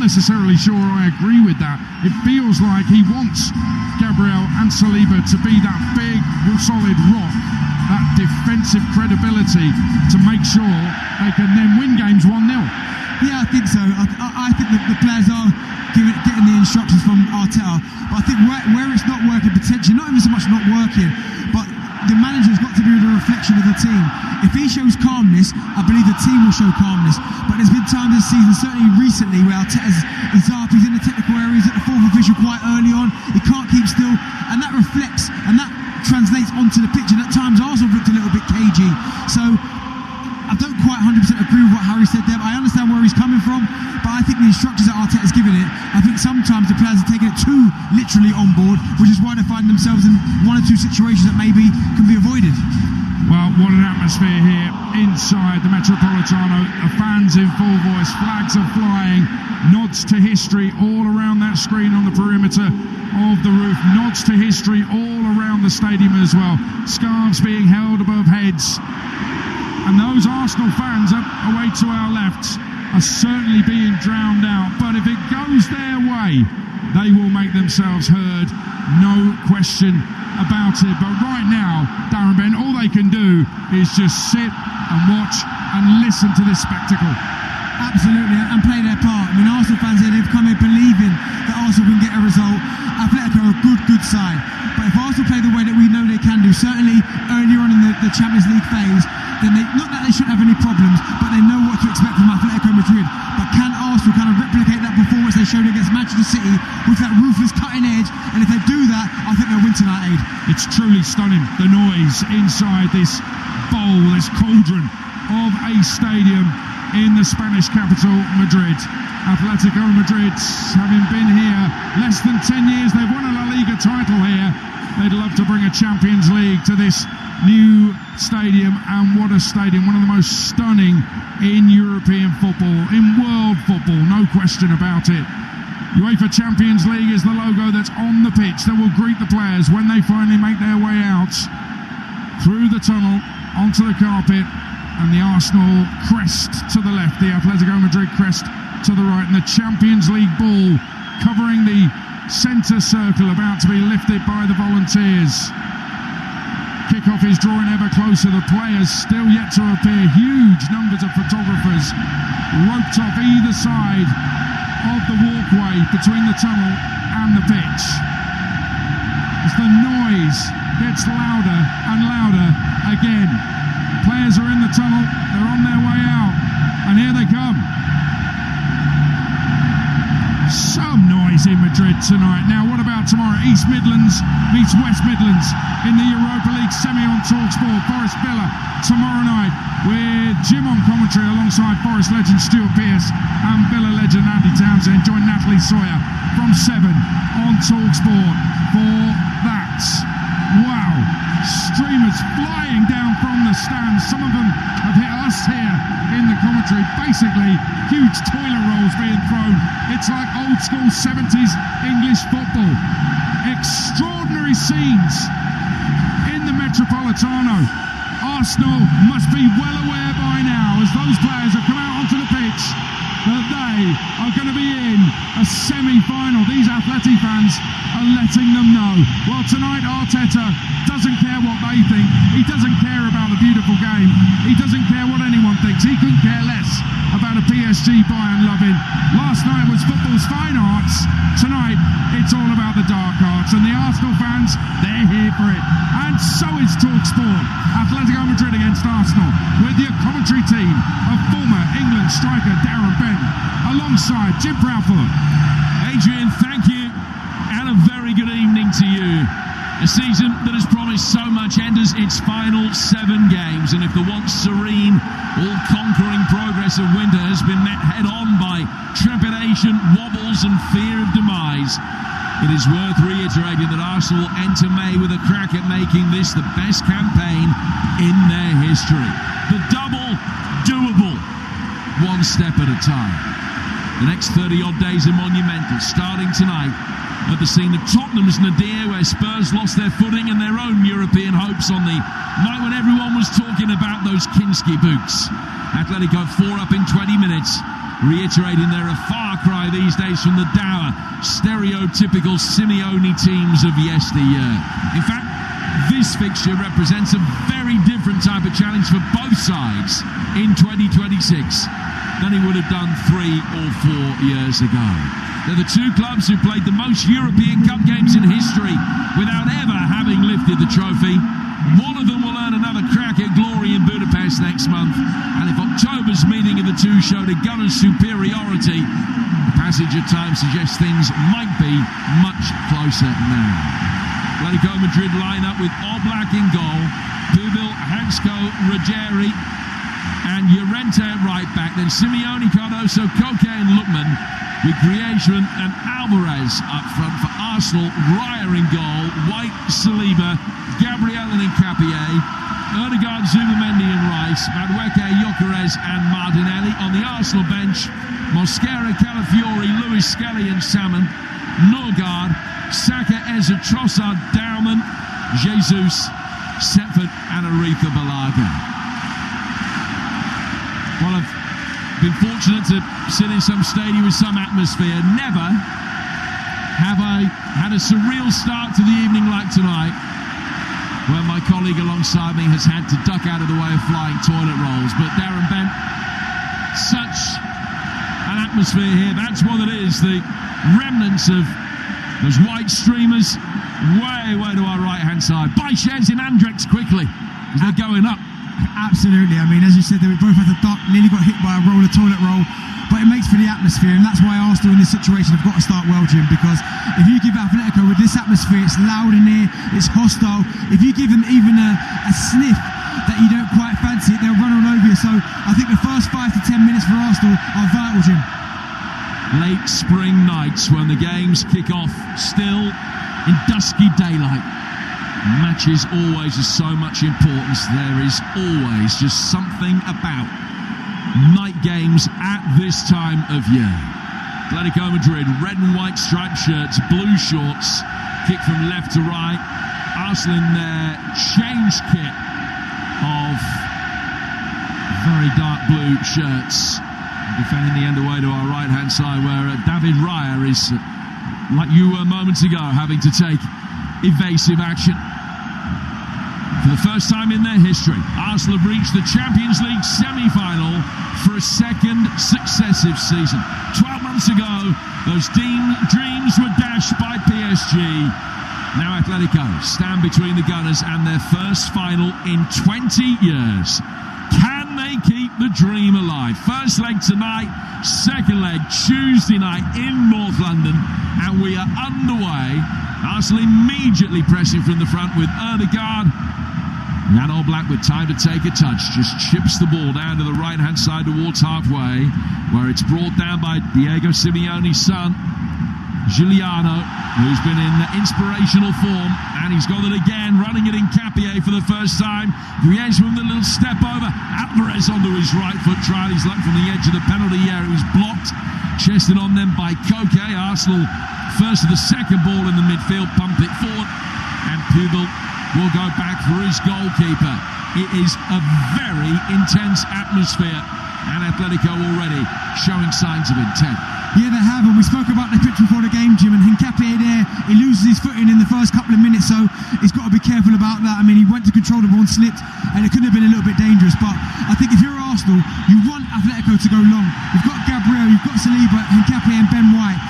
necessarily sure I agree with that. It feels like he wants Gabriel and Saliba to be that big, solid rock, that defensive credibility to make sure they can then win games 1-0. Yeah, I think so. I think that the players are getting the instructions from Arteta, but I think where it's not working, potentially, not even so much not working, but the manager's got to be the reflection of the team. If he shows calmness, I believe the team will show calmness. But there's been times this season, certainly recently, where Arteta's he's in the technical areas at the fourth official quite early on. He can't keep still, and that reflects and that translates onto the pitch. And at times, Arsenal looked a little bit cagey. So I don't quite 100% agree with what Harry said there, but I understand where he's coming from. But I think the instructions that Arteta's given it, I think sometimes the players are taking it too literally on board, which is why they find themselves in one or two situations that maybe can be avoided. Well, what an atmosphere here inside the Metropolitano. The fans in full voice, flags are flying, nods to history all around that screen on the perimeter of the roof, nods to history all around the stadium as well. Scarves being held above heads. And those Arsenal fans up away to our left are certainly being drowned out. But if it goes their way, they will make themselves heard, no question about it. But right now, Darren Ben, all they can do is just sit and watch and listen to this spectacle. Absolutely, and play their part. I mean, Arsenal fans here, they've come here believing that Arsenal can get a result. Atletico are a good side. But if Arsenal play the way that we know they can do, certainly earlier on in the Champions League phase, then not that they shouldn't have any problems, but they know what to expect from Atletico Madrid. But can Arsenal kind of replicate that performance they showed against Manchester City with that ruthless cutting edge? And if they do that, I think they'll win tonight, Aid. It's truly stunning, the noise inside this bowl, this cauldron of a stadium in the Spanish capital, Madrid. Atletico Madrid, having been here less than 10 years, they've won a La Liga title here. They'd love to bring a Champions League to this new stadium, and what a stadium, one of the most stunning in European football, in world football, no question about it. UEFA Champions League is the logo that's on the pitch that will greet the players when they finally make their way out through the tunnel onto the carpet, and the Arsenal crest to the left, the Atletico Madrid crest to the right, and the Champions League ball covering the centre circle, about to be lifted by the volunteers. Kickoff is drawing ever closer, the players still yet to appear, huge numbers of photographers roped off either side of the walkway between the tunnel and the pitch. As the noise gets louder and louder again, players are in the tunnel, they're on their way out, and here they come. Some noise in Madrid tonight. Now, what about tomorrow? East Midlands meets West Midlands in the Europa League semi on TalkSport. Forest Villa tomorrow night with Jim on commentary alongside Forest legend Stuart Pearce and Villa legend Andy Townsend. Join Natalie Sawyer from 7 on TalkSport for that. Wow, streamers flying down from the stands. Some of them have hit us here in the commentary. Basically, huge toilet rolls being thrown. It's like old school 70s English football. Extraordinary scenes in the Metropolitano. Arsenal must be well aware by now, as those players have come out onto the pitch, that they are going to be in a semi-final. These Atleti fans are letting them know. Well, tonight Arteta doesn't care what they think. He doesn't care about the beautiful game. He doesn't care what anyone thinks. He couldn't care less about a PSG Bayern loving. Last night was football's fine arts. Tonight it's all about the dark arts, and the Arsenal fans, they're here for it. And so is TalkSport. Atletico Madrid against Arsenal, with your commentary team of former England striker Darren Ben, alongside Jim Proudfoot. Adrian, thank you, and a very good evening to you. A season that has promised so much enters its final 7 games, and if the once serene, all-conquering progress of winter has been met head-on by trepidation, wobbles and fear of demise, it is worth reiterating that Arsenal will enter May with a crack at making this the best campaign in their history. The double doable, one step at a time. The next 30-odd days are monumental, starting tonight at the scene of Tottenham's nadir, where Spurs lost their footing and their own European hopes on the night when everyone was talking about those Kinski boots. Atletico 4 up in 20 minutes, reiterating they're a far cry these days from the dour, stereotypical Simeone teams of yesteryear. In fact, this fixture represents a very different type of challenge for both sides in 2026 than he would have done 3 or 4 years ago. They're the two clubs who played the most European Cup games in history without ever having lifted the trophy. One of them will earn another crack at glory in Budapest next month, and if October's meeting of the two showed a gunner's superiority, the passage of time suggests things might be much closer now. Atletico Madrid line up with Oblak in goal, Pubil, Hansko, Ruggieri and Llorente at right back, then Simeone, Cardoso, Koke and Lookman, with Griezmann and Alvarez up front for Arsenal, Raya in goal, White, Saliba, Gabriel and Nkapie, Ødegaard, Zubamendi and Rice, Madueke, Gyökeres and Martinelli. On the Arsenal bench, Mosquera, Calafiori, Luis Skelly and Salmon, Norgard, Saka, Eza, Trossard, Dowman, Jesus, Setford and Arika Balaga. Well, I've been fortunate to sit in some stadium with some atmosphere. Never have I had a surreal start to the evening like tonight, where my colleague alongside me has had to duck out of the way of flying toilet rolls. But Darren Bent, such an atmosphere here. That's what it is, the remnants of those white streamers way to our right-hand side. Baichez in Andrex quickly, as they're going up. Absolutely. I mean, as you said, they both had the duck, nearly got hit by a toilet roll, but it makes for the atmosphere, and that's why Arsenal in this situation have got to start well, Jim, because if you give Atletico with this atmosphere, it's loud in here, it's hostile. If you give them even a sniff that you don't quite fancy it, they'll run all over you. So I think the first 5 to 10 minutes for Arsenal are vital, Jim. Late spring nights when the games kick off, still in dusky daylight. Matches always of so much importance. There is always just something about night games at this time of year. Atletico Madrid, red and white striped shirts, blue shorts, kick from left to right. Arsenal in their change kit of very dark blue shirts. Defending the end away to our right-hand side, where David Raya is, like you were moments ago, having to take evasive action. For the first time in their history, Arsenal have reached the Champions League semi-final for a second successive season. 12 months ago, those dreams were dashed by PSG. Now Atletico stand between the Gunners and their first final in 20 years. Can they keep the dream alive? First leg tonight, second leg Tuesday night in North London, and we are underway. Arsenal immediately pressing from the front with Ødegaard. Jan Oblak with time to take a touch, just chips the ball down to the right-hand side towards halfway, where it's brought down by Diego Simeone's son, Giuliano, who's been in inspirational form, and he's got it again, running it in Nkapie for the first time. Griezmann with a little step over, Alvarez onto his right foot, tried his luck from the edge of the penalty area. It was blocked, chested on them by Koke. Arsenal first to the second ball in the midfield, pump it forward, and Pubil will go back for his goalkeeper. It is a very intense atmosphere, and Atletico already showing signs of intent. Yeah, they have, and we spoke about the pitch before the game, Jim, and Nkapie there, he loses his footing in the first couple of minutes, so he's got to be careful about that. I mean, he went to control the ball and slipped, and it could have been a little bit dangerous, but I think if you're Arsenal, you want Atletico to go long. You've got Gabriel, you've got Saliba, Nkapie and Ben White.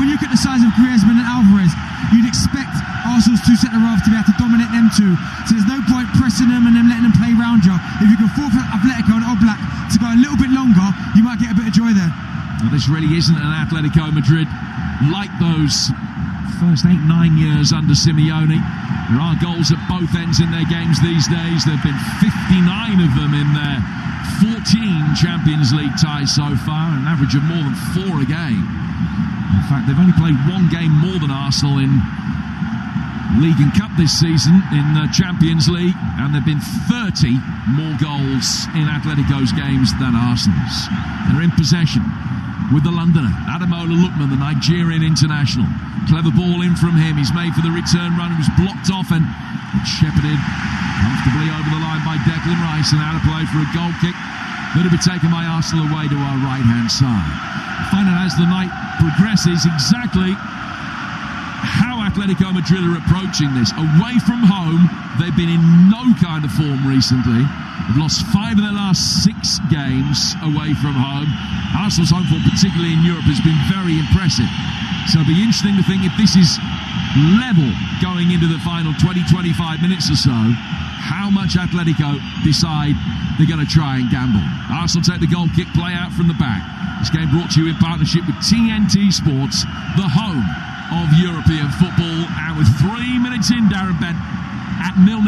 When you look at the size of Griezmann and Alvarez, you'd expect Arsenal's two centre-halves to be able to dominate them two, so there's no point pressing them and then letting them play round you. If you can force Atletico and Oblak to go a little bit longer, you might get a bit of joy there. Well, this really isn't an Atletico Madrid like those first 8-9 years under Simeone. There are goals at both ends in their games these days. There have been 59 of them in their 14 Champions League ties so far, an average of more than 4 a game. In fact, they've only played 1 game more than Arsenal in League and Cup this season in the Champions League, and there have been 30 more goals in Atletico's games than Arsenal's. They're in possession with the Londoner, Ademola Lookman, the Nigerian international. Clever ball in from him. He's made for the return run. It was blocked off and shepherded comfortably over the line by Declan Rice, and out of play for a goal kick that'll be taken by Arsenal away to our right-hand side. Find out as the night progresses exactly how Atletico Madrid are approaching this. Away from home, they've been in no kind of form recently. They've lost 5 of their last 6 games away from home. Arsenal's home form, particularly in Europe, has been very impressive. So it'll be interesting to think if this is level going into the final 20-25 minutes or so, how much Atletico decide they're going to try and gamble. Arsenal take the goal kick, play out from the back. This game brought to you in partnership with TNT Sports, the home of European football, and with 3 minutes in, Darren Bent, at 0-0.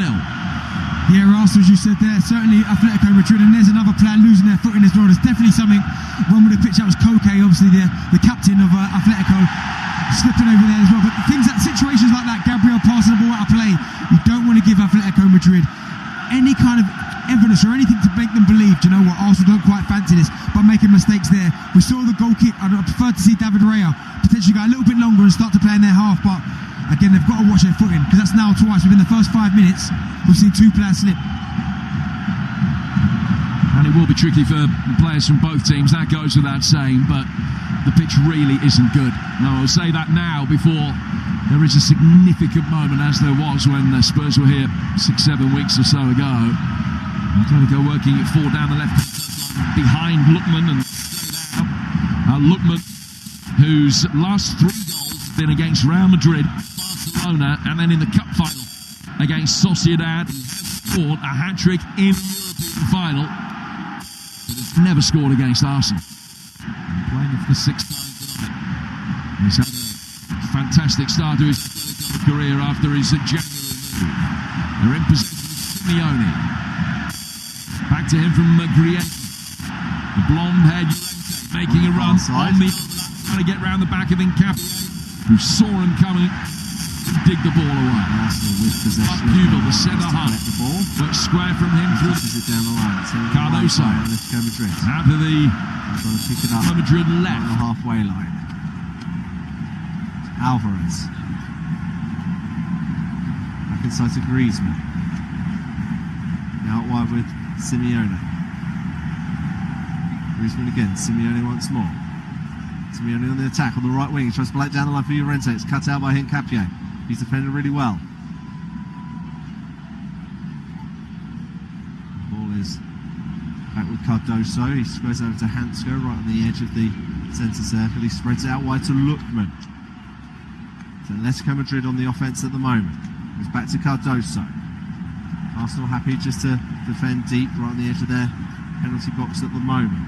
Yeah, Arsenal, as you said there, certainly Atletico Madrid, and there's another player losing their footing as well. There's definitely something wrong with the pitch. That was Koke, obviously the captain of Atletico, slipping over there as well. But situations like that, Gabriel passing the ball out of play, you don't want to give Atletico Madrid any kind of evidence or anything to make them believe, do you know what, Arsenal don't quite fancy this by making mistakes there. We saw the goal kick. I'd prefer to see David Raya potentially go a little bit longer and start to play in their half, but again, they've got to watch their footing, because that's now twice within the first 5 minutes we've seen 2 players slip. And it will be tricky for players from both teams, that goes without saying, but the pitch really isn't good. No, I'll say that now before there is a significant moment, as there was when the Spurs were here 6-7 weeks or so ago. Atletico working it 4 down the left behind Lookman, and Lookman, whose last 3 goals have been against Real Madrid, Barcelona, and then in the cup final against Sociedad, scored a hat-trick in the European final, but has never scored against Arsenal. Playing for the 6th time tonight. He's had a fantastic start to his career after his January move. They're in possession of Simeone. Back to him from Griezmann. The blonde-haired making a run on the trying to get round the back of Nkapie, who saw him coming, dig the ball away. Arsenal with possession. Pupil, the centre half, the ball, but square from him through it down the line. Cardoso. Atletico Madrid. Out to the Trying to pick it up. Madrid On the left. halfway line. Alvarez. Back inside to Griezmann. Now out wide with Simeone. Griezmann again. Simeone once more. Simeone on the attack on the right wing. He tries to play it down the line for Llorente. It's cut out by Nkapie. He's defended really well. The ball is back with Cardoso. He squares over to Hansko right on the edge of the centre circle. He spreads it out wide to Lookman. So Atletico Madrid on the offence at the moment. It's back to Cardoso. Arsenal happy just to defend deep right on the edge of their penalty box at the moment.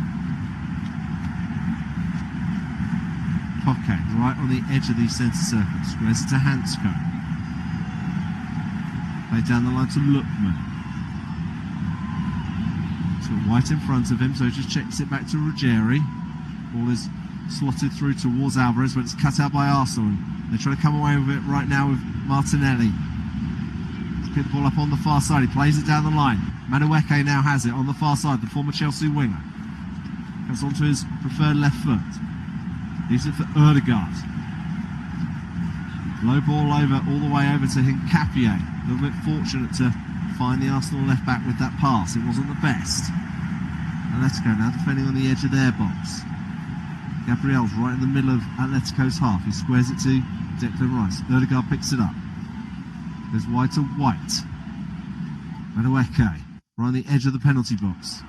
Koke right on the edge of the centre circle. Squares it to Hansko. Play down the line to Lookman. He's got White in front of him, so he just checks it back to Ruggieri. Ball is slotted through towards Alvarez, but it's cut out by Arsenal. They try to come away with it right now with Martinelli. Pick the ball up on the far side. He plays it down the line. Madueke now has it on the far side, the former Chelsea winger. Comes onto his preferred left foot. Leaves it for Ødegaard. Low ball over, all the way over to Nkapie. A little bit fortunate to find the Arsenal left back with that pass. It wasn't the best. Atletico now defending on the edge of their box. Gabriel's right in the middle of Atletico's half. He squares it to Declan Rice. Ødegaard picks it up. Goes wide to White. Madueke right on the edge of the penalty box.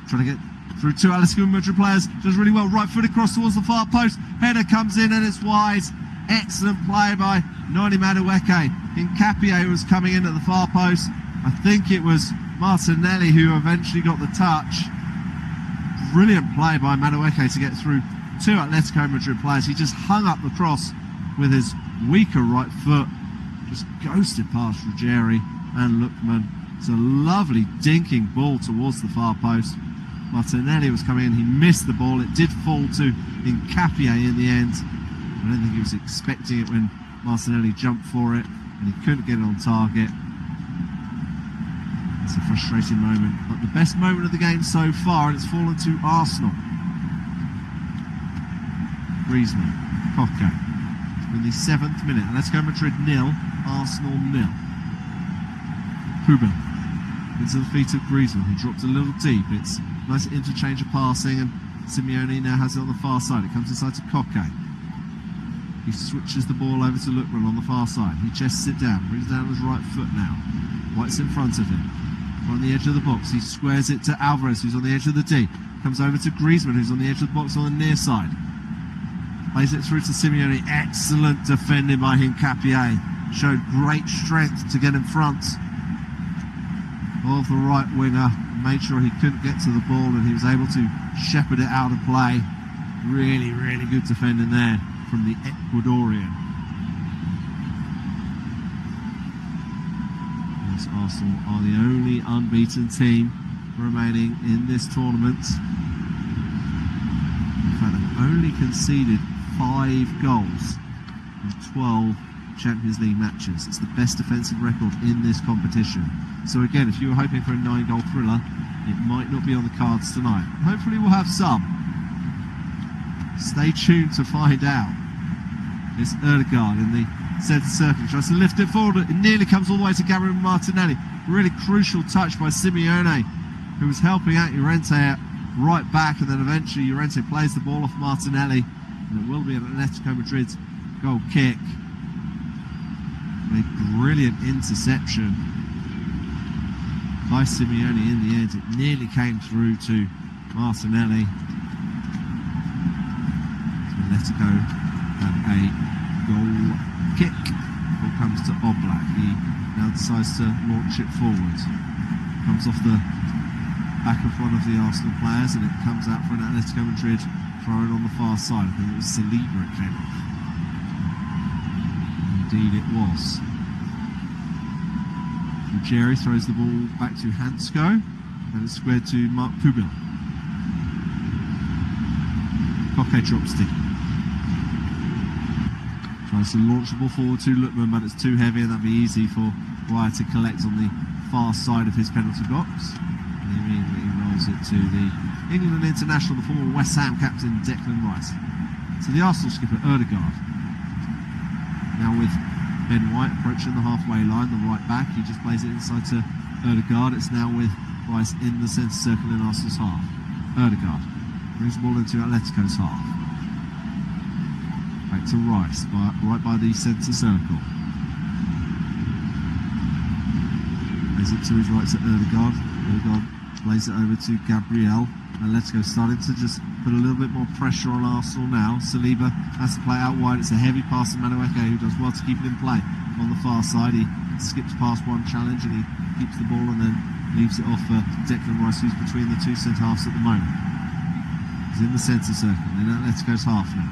Trying to get through 2 Atletico Madrid players. Does really well. Right foot across towards the far post. Header comes in and it's wide. Excellent play by Noni Madueke. Nkapie was coming in at the far post. I think it was Martinelli who eventually got the touch. Brilliant play by Madueke to get through 2 Atletico Madrid players. He just hung up the cross with his weaker right foot. Just ghosted past Ruggieri and Lookman. It's a lovely dinking ball towards the far post. Martinelli was coming in, he missed the ball. It did fall to Nkapie in the end. I don't think he was expecting it when Martinelli jumped for it and he couldn't get it on target. It's a frustrating moment, but the best moment of the game so far, and it's fallen to Arsenal. Griezmann, Koke. In the 7th minute, Atletico Madrid 0, Arsenal 0. Pubel into the feet of Griezmann, who dropped a little deep. It's nice interchange of passing, and Simeone now has it on the far side. It comes inside to Koke. He switches the ball over to Lookman on the far side. He chests it down, brings down his right foot now. White's in front of him. On the edge of the box, he squares it to Alvarez, who's on the edge of the D. Comes over to Griezmann, who's on the edge of the box on the near side. Plays it through to Simeone. Excellent defending by Hincapié. Showed great strength to get in front of the right winger. Made sure he couldn't get to the ball, and he was able to shepherd it out of play. Really, really good defending there from the Ecuadorian. Yes, Arsenal are the only unbeaten team remaining in this tournament. In fact, they've only conceded 5 goals in 12 Champions League matches. It's the best defensive record in this competition. So again, if you were hoping for a 9-goal thriller, it might not be on the cards tonight. Hopefully we'll have some. Stay tuned to find out. It's Ødegaard in the centre circle. Tries to lift it forward. It nearly comes all the way to Gabriel Martinelli. Really crucial touch by Simeone, who was helping out Llorente right back, and then eventually Llorente plays the ball off Martinelli, and it will be an Atletico Madrid goal kick. A brilliant interception by Simeone in the end. It nearly came through to Martinelli. So Atletico have a goal kick. Ball comes to Oblak. He now decides to launch it forward. Comes off the back of one of the Arsenal players, and it comes out for an Atletico Madrid throw-in on the far side. I think it was Saliba it came off. Indeed it was. Jerry throws the ball back to Hansko, and it's squared to Mark Pubil. Koke drops deep. Tries to launch the ball forward to Lookman, but it's too heavy, and that'd be easy for Raya to collect on the far side of his penalty box. And he immediately rolls it to the England international, the former West Ham captain Declan Rice. So the Arsenal skipper Ødegaard, now with Ben White approaching the halfway line, the right back. He just plays it inside to Ødegaard. It's now with Rice in the centre circle in Arsenal's half. Ødegaard brings the ball into Atletico's half. Back to Rice, right by the centre circle. Plays it to his right to Ødegaard. Ødegaard plays it over to Gabriel. Atletico starting to just put a little bit more pressure on Arsenal now. Saliba has to play out wide. It's a heavy pass to Madueke, who does well to keep it in play on the far side. He skips past one challenge and he keeps the ball and then leaves it off for Declan Rice, who's between the two centre-halves at the moment. He's in the centre circle, in Atletico's half now.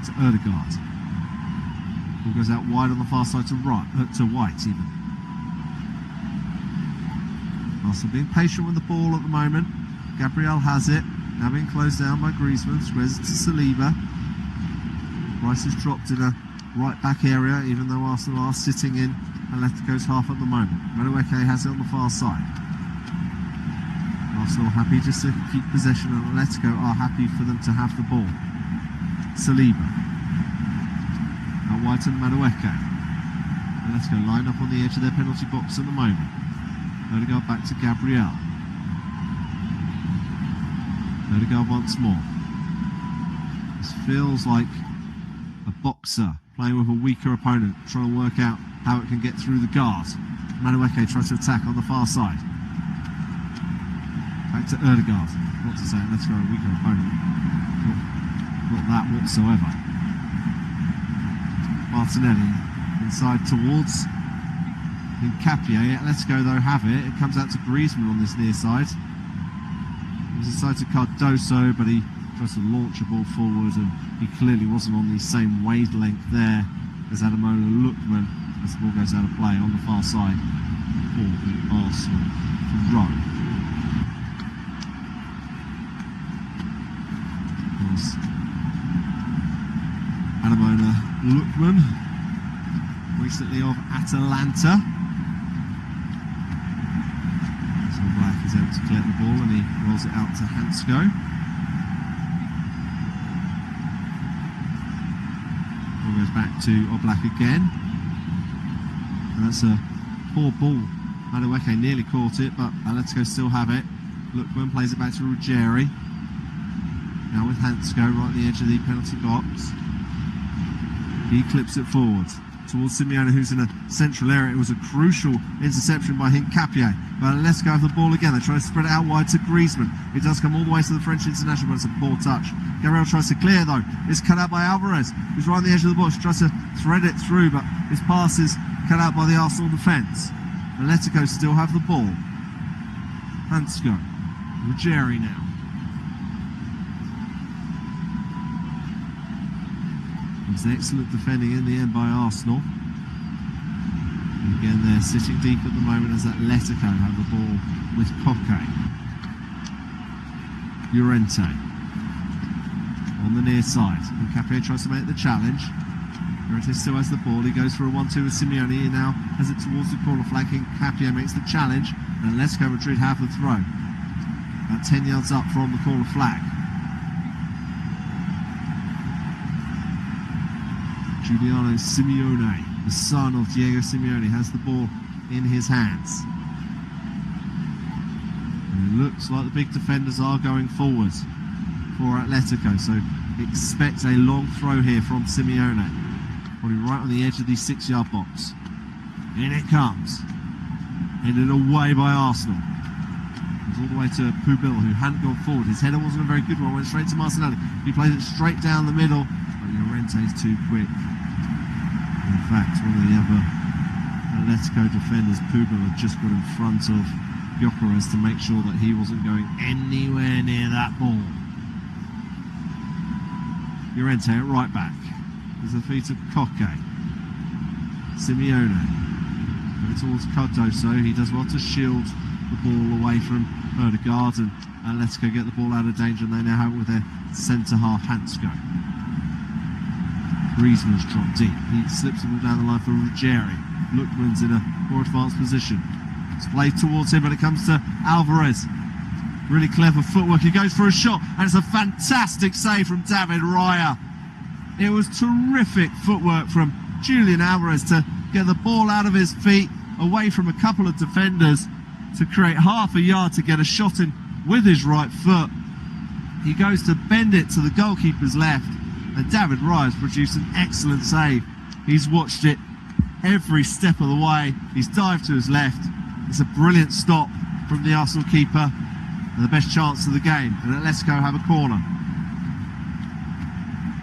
To Ødegaard. Ball goes out wide on the far side to White even. Arsenal being patient with the ball at the moment. Gabriel has it, now being closed down by Griezmann, squares it to Saliba. Rice is dropped in a right back area, even though Arsenal are sitting in Atletico's half at the moment. Madueke has it on the far side. Arsenal happy just to keep possession, and Atletico are happy for them to have the ball. Saliba. Out wide to Madueke. Atletico line up on the edge of their penalty box at the moment. Ødegaard back to Gabriel. Ødegaard once more. This feels like a boxer playing with a weaker opponent, trying to work out how it can get through the guard. Madueke tries to attack on the far side. Back to Ødegaard. Not to say let's go a weaker opponent. Not that whatsoever. Martinelli inside towards Hincapié. Atletico though have it. It comes out to Griezmann on this near side. It was inside to Cardoso, but he tries to launch a ball forward, and he clearly wasn't on the same wavelength there as Ademola Lookman as the ball goes out of play on the far side for the Arsenal throw. Ademola Lookman, recently of Atalanta. Black is able to collect the ball and he rolls it out to Hansko. Ball goes back to Oblak again. And that's a poor ball Madueke nearly caught it, but Atletico still have it. Lookman plays it back to Ruggieri. Now with Hansko right on the edge of the penalty box. He clips it forward towards Simeone, who's in a central area. It was a crucial interception by Hincapié. But Atletico have the ball again. They try to spread it out wide to Griezmann. It does come all the way to the French international, but it's a poor touch. Gabriel tries to clear though. It's cut out by Alvarez, who's right on the edge of the box. Tries to thread it through, but his pass is cut out by the Arsenal defence. Atletico still have the ball. Hansko. Ruggieri now. It's excellent defending in the end by Arsenal. And again, they're sitting deep at the moment as Atletico have the ball with Koke. Llorente on the near side. And Capello tries to make the challenge. Llorente still has the ball. He goes for a 1-2 with Simeone. He now has it towards the corner flag. Capello makes the challenge. And Atletico Madrid have the throw. About 10 yards up from the corner flag. Giuliano Simeone, the son of Diego Simeone, has the ball in his hands. And it looks like the big defenders are going forward for Atletico, so expect a long throw here from Simeone. Probably right on the edge of the 6-yard box. In it comes. Headed away by Arsenal. It's all the way to Pubil, who hadn't gone forward. His header wasn't a very good one, went straight to Martinelli. He plays it straight down the middle, but Llorente's too quick. In fact, one of the other Atletico defenders, Pubil, had just got in front of Gyökeres to make sure that he wasn't going anywhere near that ball. Llorente at right back. There's the feet of Koke. Simeone. Going towards Cardoso. He does well to shield the ball away from Ødegaard, and Atletico get the ball out of danger, and they now have it with their centre-half Hansko. Griezmann's dropped deep. He slips the ball down the line for Ruggieri. Lookman's in a more advanced position. It's played towards him, but it comes to Alvarez. Really clever footwork. He goes for a shot, and it's a fantastic save from David Raya. It was terrific footwork from Julian Alvarez to get the ball out of his feet, away from a couple of defenders, to create half a yard to get a shot in with his right foot. He goes to bend it to the goalkeeper's left, and David Raya's produced an excellent save. He's watched it every step of the way. He's dived to his left. It's a brilliant stop from the Arsenal keeper, and the best chance of the game. And Atletico have a corner.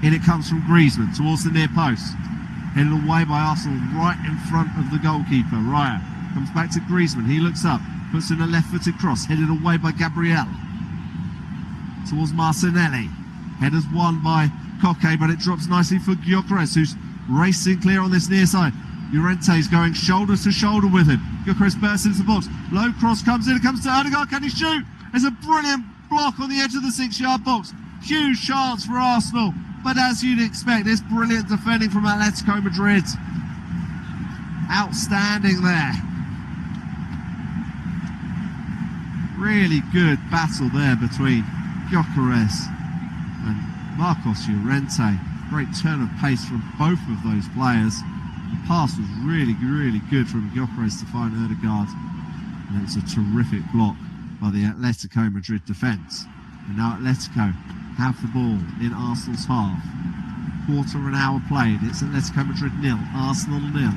In it comes from Griezmann towards the near post. Headed away by Arsenal right in front of the goalkeeper. Raya comes back to Griezmann. He looks up, puts in a left-footed cross. Headed away by Gabriel. Towards Martinelli. Headers won by Koke, but it drops nicely for Gyökeres, who's racing clear on this near side. Llorente's going shoulder to shoulder with him. Gyökeres bursts into the box. Low cross comes in. It comes to Ødegaard. Can he shoot? There's a brilliant block on the edge of the 6-yard box. Huge chance for Arsenal. But as you'd expect, it's brilliant defending from Atletico Madrid. Outstanding there. Really good battle there between Gyökeres and Marcos Llorente. Great turn of pace from both of those players. The pass was really, really good from Gyökeres to find Ødegaard. And it's a terrific block by the Atletico Madrid defence. And now Atletico have the ball in Arsenal's half. Quarter of an hour played. It's Atletico Madrid 0, Arsenal 0.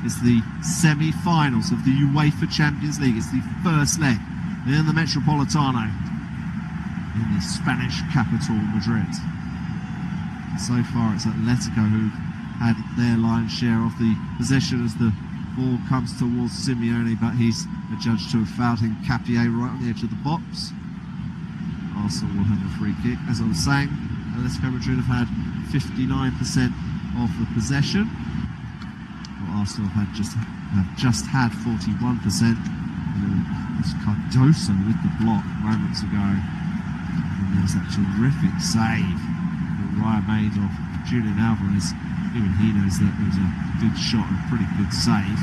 It's the semi-finals of the UEFA Champions League. It's the first leg in the Metropolitano in the Spanish capital, Madrid. So far it's Atletico who've had their lion's share of the possession as the ball comes towards Simeone, but he's adjudged to have fouled Hincapié right on the edge of the box. Arsenal will have a free kick. As I was saying, Atletico Madrid have had 59% of the possession. Well, Arsenal have just had 41%. And then it's Cardoso with the block moments ago. And there's that terrific save that Raya made of Julian Alvarez. Even he knows that it was a good shot and a pretty good save.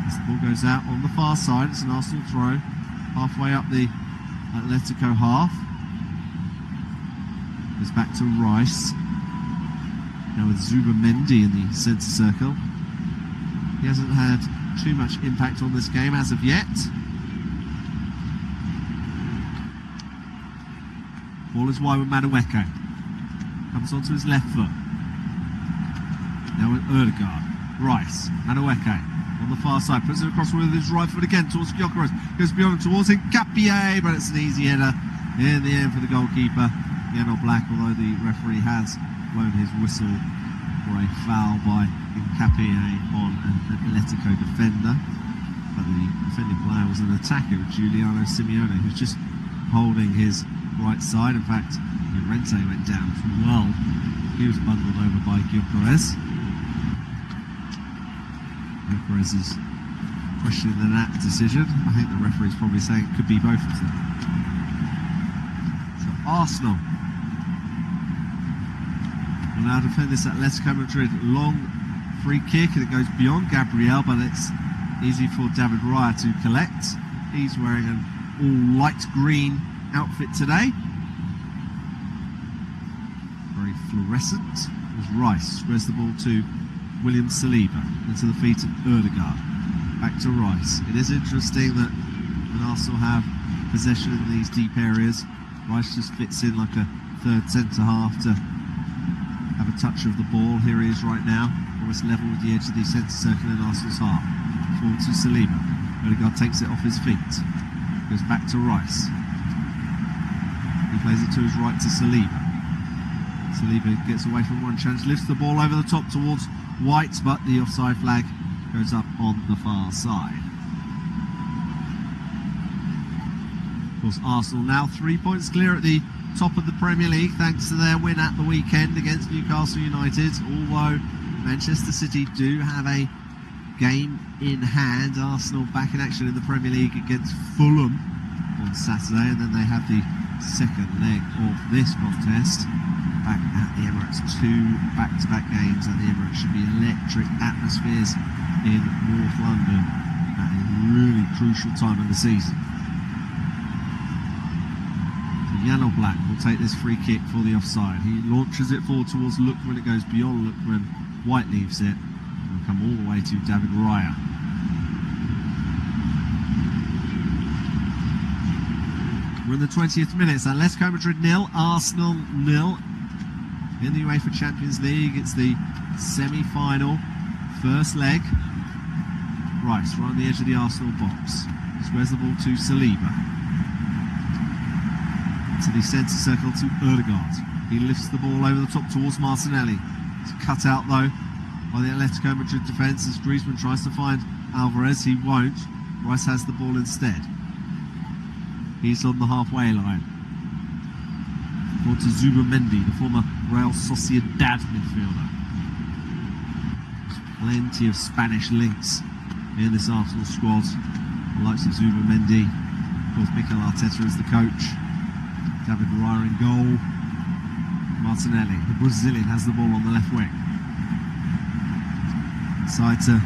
As the ball goes out on the far side, it's an Arsenal throw. Halfway up the Atletico half. Goes back to Rice. Now with Zubamendi in the centre circle. He hasn't had too much impact on this game as of yet. Ball is wide with Madueke. Comes onto his left foot. Now with Ødegaard. Rice. Madueke on the far side. Puts it across with his right foot again towards Gyökeres. Goes beyond him towards Nkapie, but it's an easy header in the end for the goalkeeper. Yellow black, although the referee has blown his whistle for a foul by Nkapie on an Atletico defender. But the defending player was an attacker, Giuliano Simeone, who's just holding his right side. In fact, Llorente went down as well. He was bundled over by Gyökeres. Gyökeres is questioning that decision. I think the referee's probably saying it could be both of them. So Arsenal will now defend this Atletico Madrid long free kick, and it goes beyond Gabriel, but it's easy for David Raya to collect. He's wearing an all light green outfit today. Very fluorescent. As Rice squares the ball to William Saliba into the feet of Ødegaard. Back to Rice. It is interesting that when Arsenal have possession in these deep areas, Rice just fits in like a third centre half to have a touch of the ball. Here he is right now, almost level with the edge of the centre circle in Arsenal's half. Forward to Saliba. Ødegaard takes it off his feet. Goes back to Rice. He plays it to his right to Saliba. Saliba gets away from one challenge, lifts the ball over the top towards White, but the offside flag goes up on the far side. Of course, Arsenal now 3 points clear at the top of the Premier League thanks to their win at the weekend against Newcastle United. Although Manchester City do have a game in hand, Arsenal back in action in the Premier League against Fulham on Saturday, and then they have the second leg of this contest back at the Emirates. 2 back-to-back games at the Emirates. Should be electric atmospheres in North London at a really crucial time of the season. Yellow Black will take this free kick for the offside. He launches it forward towards Lookman. It goes beyond Lookman. White leaves it and will come all the way to David Raya. We're in the 20th minute. Atletico Madrid 0, Arsenal 0 in the UEFA Champions League. It's the semi-final first leg. Rice right on the edge of the Arsenal box. Squares the ball to Saliba. To the centre circle to Ødegaard. He lifts the ball over the top towards Martinelli. It's cut out though by the Atletico Madrid defence as Griezmann tries to find Alvarez. He won't. Rice has the ball instead. He's on the halfway line. Forward to Zubamendi, the former Real Sociedad midfielder. There's plenty of Spanish links in this Arsenal squad. The likes of Zubamendi. Of course, Mikel Arteta is the coach. David Raya in goal. Martinelli, the Brazilian, has the ball on the left wing. Side to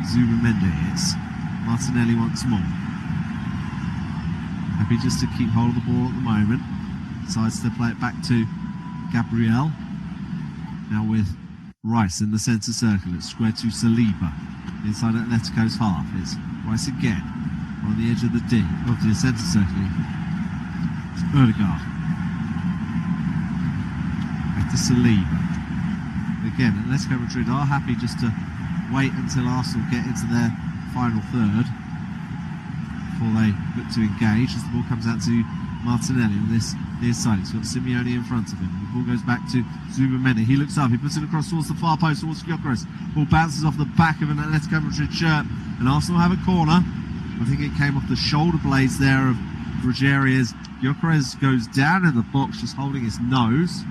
Zubamendi. It's Martinelli once more. Happy just to keep hold of the ball at the moment. Decides to play it back to Gabriel. Now with Rice in the centre circle. It's squared to Saliba inside Atletico's half. It's Rice again on the edge of the centre circle. Ødegaard. Back to Saliba. Again, Atletico Madrid are happy just to wait until Arsenal get into their final third before they look to engage as the ball comes out to Martinelli on this near side. He's got Simeone in front of him. The ball goes back to Zubamendi. He looks up, he puts it across towards the far post, towards Gyökeres. Ball bounces off the back of an Atletico Madrid shirt, and Arsenal have a corner. I think it came off the shoulder blades there of Ruggieri's. Gyökeres goes down in the box, just holding his nose.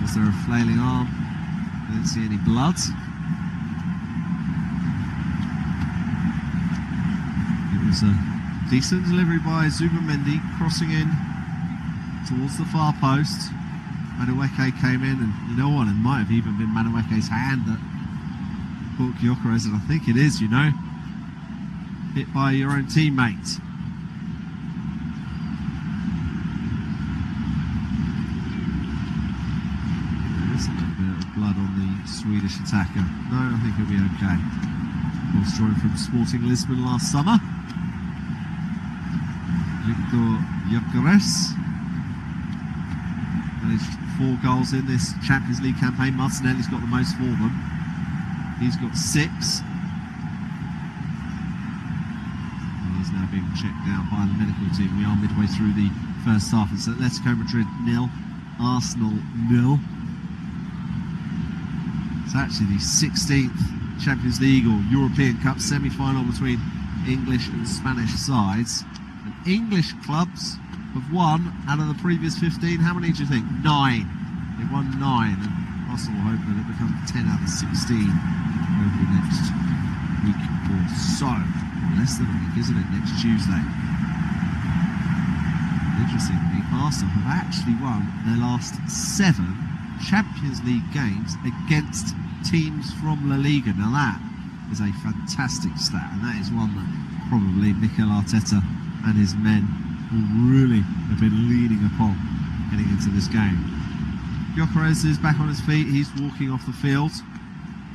Was there a flailing arm? I didn't see any blood. It was a decent delivery by Zubamendi, crossing in towards the far post. Madueke came in, and you know what, it might have even been Madueke's hand that caught Gyökeres, and I think it is, you know. Hit by your own teammate. There is a little bit of blood hard on the Swedish attacker. No, I think he'll be okay. Of course, joined from Sporting Lisbon last summer. Victor Gyökeres managed 4 goals in this Champions League campaign. Martinelli's got the most for them. He's got 6. He's now being checked out by the medical team. We are midway through the first half. It's Atletico Madrid 0, Arsenal 0. It's actually the 16th Champions League or European Cup semi-final between English and Spanish sides. And English clubs have won out of the previous 15. How many do you think? 9. They've won 9, and Arsenal will hope that it becomes 10 out of 16 over the next week or so. Less than a week, isn't it? Next Tuesday. Interestingly, Arsenal have actually won their last 7 Champions League games against teams from La Liga. Now that is a fantastic stat, and that is one that probably Mikel Arteta and his men will really have been leaning upon heading into this game. Gyökeres is back on his feet. He's walking off the field.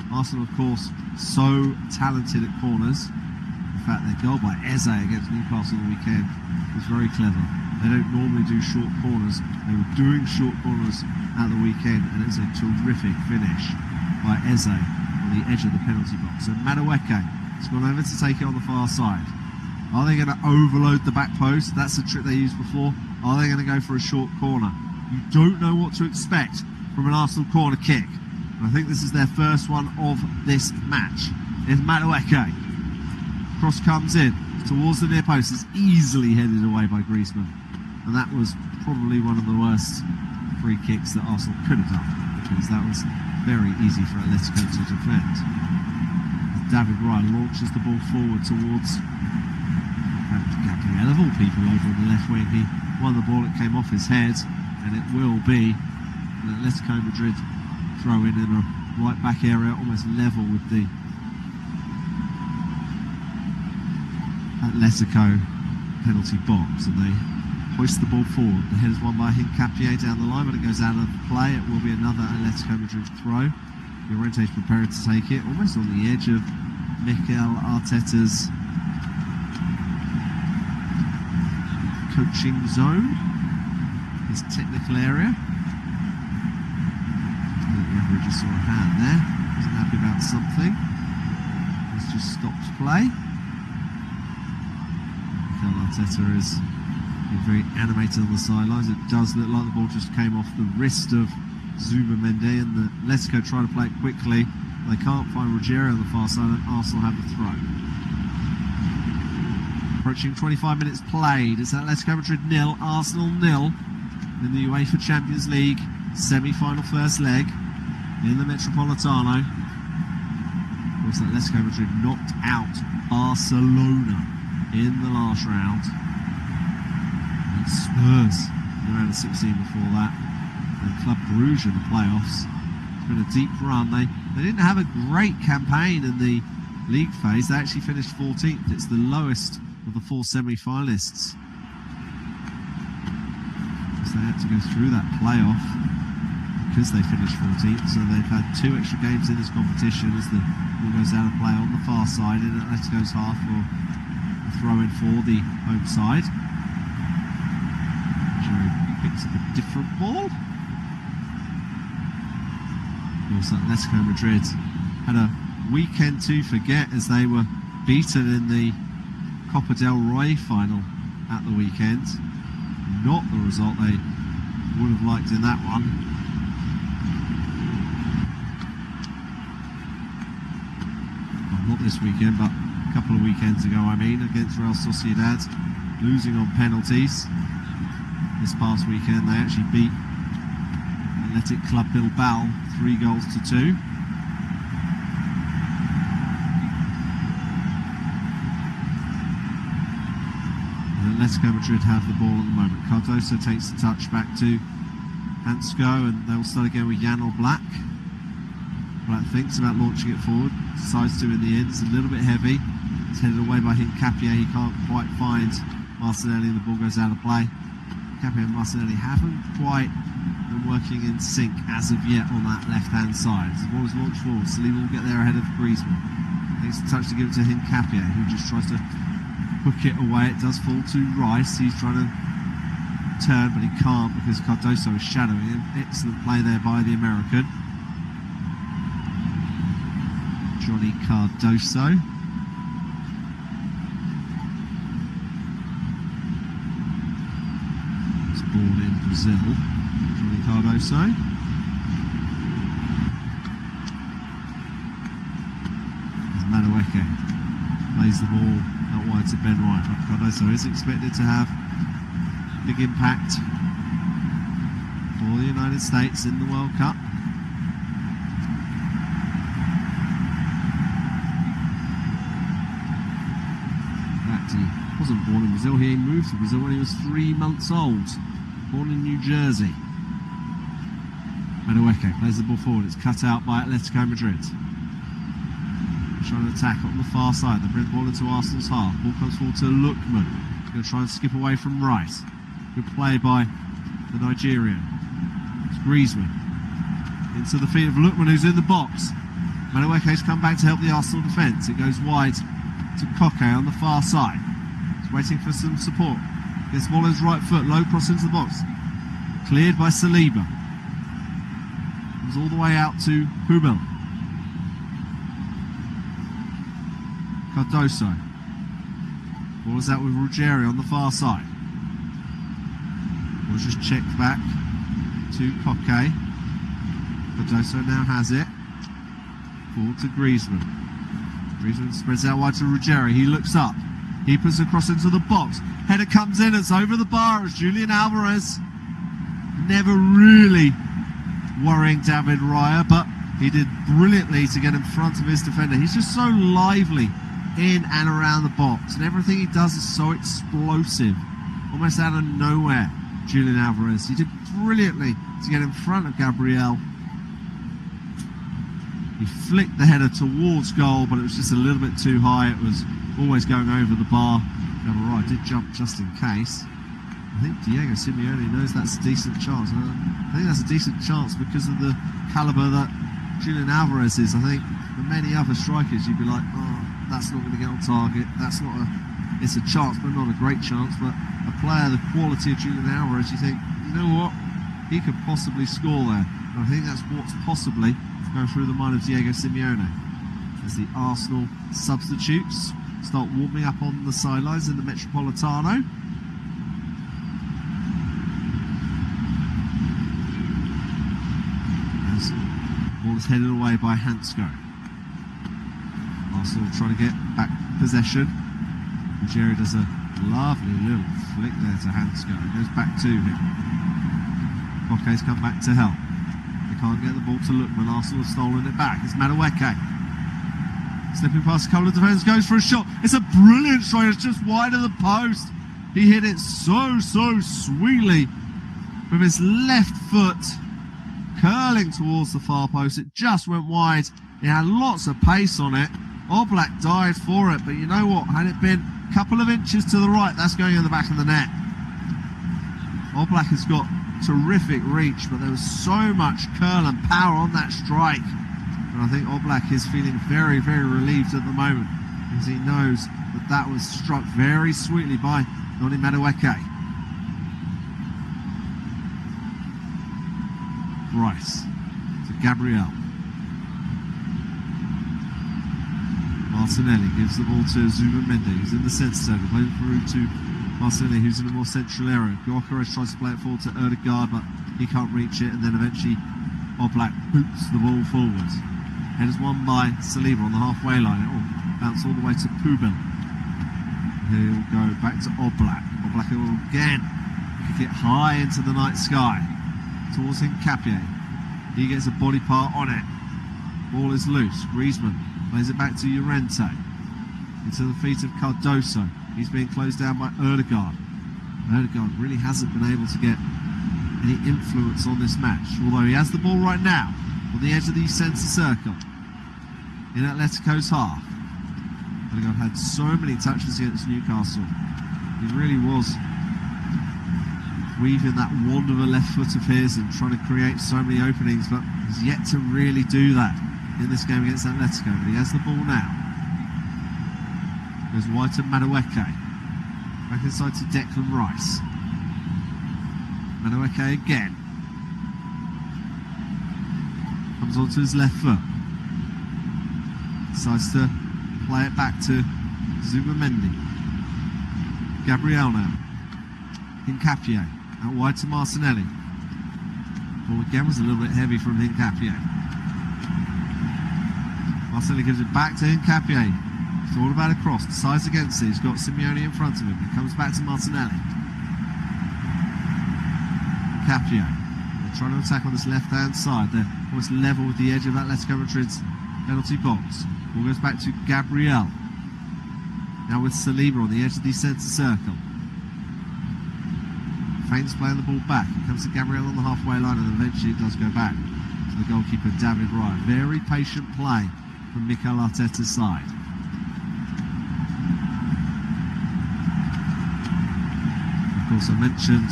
Arsenal, of course, so talented at corners. In fact, their goal by Eze against Newcastle the weekend was very clever. They don't normally do short corners. They were doing short corners at the weekend, and it's a terrific finish by Eze on the edge of the penalty box. And Madueke has gone over to take it on the far side. Are they going to overload the back post? That's the trick they used before. Are they going to go for a short corner? You don't know what to expect from an Arsenal corner kick. And I think this is their first one of this match. It's Madueke. Cross comes in towards the near post. It's easily headed away by Griezmann. And that was probably one of the worst free kicks that Arsenal could have done, because that was very easy for Atletico to defend. David Ryan launches the ball forward towards Gabriel, of all people, over on the left wing. He won the ball, it came off his head, and it will be an Atletico Madrid throw in a right back area, almost level with the Atletico penalty box, and they hoist the ball forward. The header's won by Hincapié down the line, but it goes out of play. It will be another Atletico Madrid throw. Llorente's prepared to take it, almost on the edge of Mikel Arteta's coaching zone, his technical area. The referee just saw a hand there. Wasn't happy about something. He's just stopped play. Mikel Arteta is very animated on the sidelines. It does look like the ball just came off the wrist of Zubamendi, and the Atletico try to play it quickly. They can't find Ruggiero on the far side, and Arsenal have the throw. Approaching 25 minutes played. It's Atletico Madrid 0, Arsenal 0 in the UEFA Champions League semi-final first leg in the Metropolitano. Of course, Atletico Madrid knocked out Barcelona in the last round. Spurs in the round of 16 before that, and Club Brugge in the playoffs. It's been a deep run. They didn't have a great campaign in the league phase. They actually finished 14th. It's the lowest of the 4 semi-finalists. So they had to go through that playoff because they finished 14th. So they've had 2 extra games in this competition as the ball goes out of play on the far side in Atletico's half for a throw-in for the home side. Picks up a different ball. Of course, Atletico Madrid had a weekend to forget as they were beaten in the Copa del Rey final at the weekend. Not the result they would have liked in that one. Well, not this weekend, but a couple of weekends ago, against Real Sociedad, losing on penalties. This past weekend they actually beat Athletic Club Bilbao 3-2. Atletico Madrid have the ball at the moment. Cardoso takes the touch back to Hansko, and they'll start again with Jan Black. Black thinks about launching it forward, decides to in the end. It's a little bit heavy. It's headed away by Hincapié. He can't quite find Martinelli, and the ball goes out of play. Hincapié and Martinelli haven't quite been working in sync as of yet on that left-hand side. As the ball is launched forward, Saliba will get there ahead of Griezmann. Takes the touch to give it to Hincapié, who just tries to hook it away. It does fall to Rice. He's trying to turn, but he can't because Cardoso is shadowing him. Excellent play there by the American. Johnny Cardoso. He's born in Brazil. Johnny Cardoso. As Madueke plays the ball out wide to Ben White. Cardoso is expected to have big impact for the United States in the World Cup. He wasn't born in Brazil, he moved to Brazil when he was 3 months old. Born in New Jersey. Madueke plays the ball forward, it's cut out by Atletico Madrid. Trying to attack on the far side, they bring the ball into Arsenal's half. Ball comes forward to Lookman. He's going to try and skip away from Rice. Good play by the Nigerian. It's Griezmann. Into the feet of Lookman, who's in the box. Madueke's come back to help the Arsenal defence. It goes wide to Koke on the far side. He's waiting for some support. Gets the ball on his right foot, low cross into the box. Cleared by Saliba. Comes all the way out to Hubel. Cardoso. Ball is out with Ruggieri on the far side. Ball's just checked back to Koke. Cardoso now has it. Forward to Griezmann. Griezmann spreads out wide to Ruggieri. He looks up. He puts a cross into the box. Header comes in. It's over the bar as Julian Alvarez. Never really worrying David Raya, but he did brilliantly to get in front of his defender. He's just so lively in and around the box, and everything he does is so explosive. Almost out of nowhere, Julian Alvarez. He did brilliantly to get in front of Gabriel. He flicked the header towards goal, but it was just a little bit too high. It was always going over the bar. Gabriel did jump just in case. I think Diego Simeone knows that's a decent chance. I think that's a decent chance because of the calibre that Julian Alvarez is. I think for many other strikers, you'd be like, oh, that's not going to get on target. That's not a. It's a chance, but not a great chance. But a player the quality of Julian Alvarez, you think, you know what, he could possibly score there. And I think that's what's possibly going through the mind of Diego Simeone as the Arsenal substitutes start warming up on the sidelines in the Metropolitano. As the ball is headed away by Hansko. Arsenal trying to get back possession. Ruggieri does a lovely little flick there to Hansko. It goes back to him. Koke's come back to help. Can't get the ball to Lookman. Arsenal have stolen it back. It's Madueke. Slipping past a couple of defenders, goes for a shot. It's a brilliant strike. It's just wide of the post. He hit it so sweetly with his left foot, curling towards the far post. It just went wide. It had lots of pace on it. Oblak died for it, but you know what? Had it been a couple of inches to the right, that's going in the back of the net. Oblak has got terrific reach, but there was so much curl and power on that strike, and I think Oblak is feeling very relieved at the moment because he knows that that was struck very sweetly by Noni Madueke. Rice to Gabriel. Martinelli gives the ball to Zubimende, who's in the centre circle, playing through to Martinelli, who's in a more central area. Gyökeres tries to play it forward to Ødegaard, but he can't reach it, and then eventually Oblak boots the ball forward. Headers won by Saliba on the halfway line. It will bounce all the way to Pubel. He'll go back to Oblak. Oblak will again kick it high into the night sky towards Hincapié. He gets a body part on it. Ball is loose. Griezmann plays it back to Llorente. Into the feet of Cardoso. He's being closed down by Ødegaard. Ødegaard really hasn't been able to get any influence on this match, although he has the ball right now on the edge of the centre circle in Atletico's half. Ødegaard had so many touches against Newcastle. He really was weaving that wand of a left foot of his and trying to create so many openings, but he's yet to really do that in this game against Atletico. But he has the ball now. Goes wide to Madueke. Back inside to Declan Rice. Madueke again. Comes onto his left foot. Decides to play it back to Zubamendi. Gabriel now. Hincapié. Out wide to Martinelli. Ball again was a little bit heavy from Hincapié. Martinelli gives it back to Hincapié. Thought about a cross. Decides against it. He's got Simeone in front of him. It comes back to Martinelli. Hincapié. They're trying to attack on this left-hand side. They're almost level with the edge of Atletico Madrid's penalty box. Ball goes back to Gabriel. Now with Saliba on the edge of the centre circle. Faints playing the ball back. It comes to Gabriel on the halfway line, and eventually it does go back to the goalkeeper David Raya. Very patient play from Mikel Arteta's side. Of course, I mentioned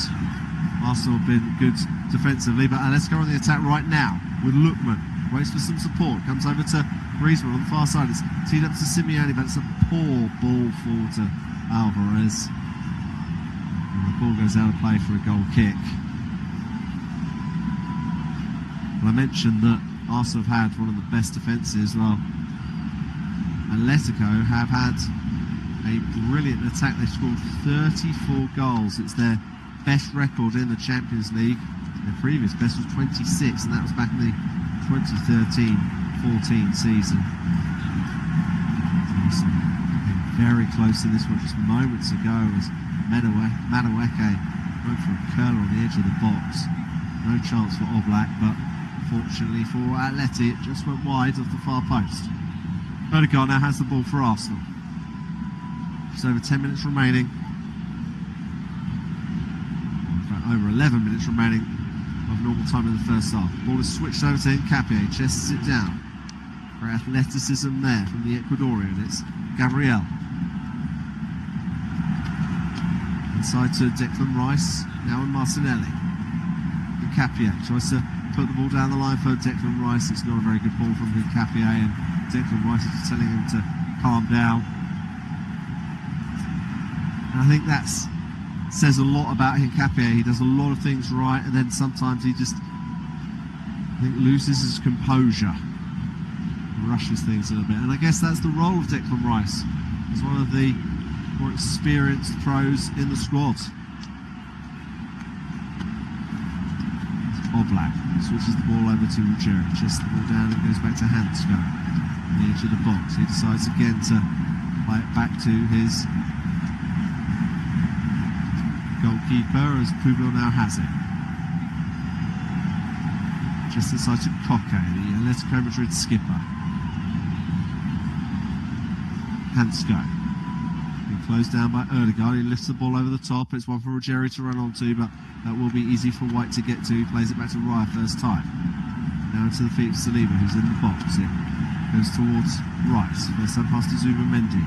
Arsenal have been good defensively, but let's go on the attack right now with Lookman. Waits for some support. Comes over to Griezmann on the far side. It's teed up to Simeone, but it's a poor ball forward to Alvarez. And the ball goes out of play for a goal kick. Well, I mentioned that Arsenal have had one of the best defences. Well, Atletico have had a brilliant attack. They've scored 34 goals. It's their best record in the Champions League. Their previous best was 26, and that was back in the 2013-14 season. Very close in this one just moments ago as Madueke went for a curler on the edge of the box. No chance for Oblak, but fortunately for Atleti it just went wide off the far post. Odegaard now has the ball for Arsenal. Just over 10 minutes remaining. In fact, over 11 minutes remaining of normal time in the first half. The ball is switched over to Hincapié, chests it down. For athleticism there from the Ecuadorian. It's Gabriel. Inside to Declan Rice, now on Martinelli. Hincapié tries to put the ball down the line for Declan Rice. It's not a very good ball from Hincapié, and Declan Rice is telling him to calm down. And I think that says a lot about Hincapié. He does a lot of things right, and then sometimes he just, I think, loses his composure, rushes things a little bit. And I guess that's the role of Declan Rice. He's one of the more experienced pros in the squad. Oblak switches the ball over to Ruggiero, chests the ball down and goes back to Hansko on the edge of the box. He decides again to play it back to his goalkeeper as Pubil now has it. Just inside to Koke, the Atletico Madrid skipper. Hansko. Closed down by Odegaard. He lifts the ball over the top. It's one for Ruggiero to run onto, but that will be easy for White to get to. He plays it back to Raya first time. Now into the feet of Saliba, who's in the box. It goes towards Rice. First time pass to Zubamendi.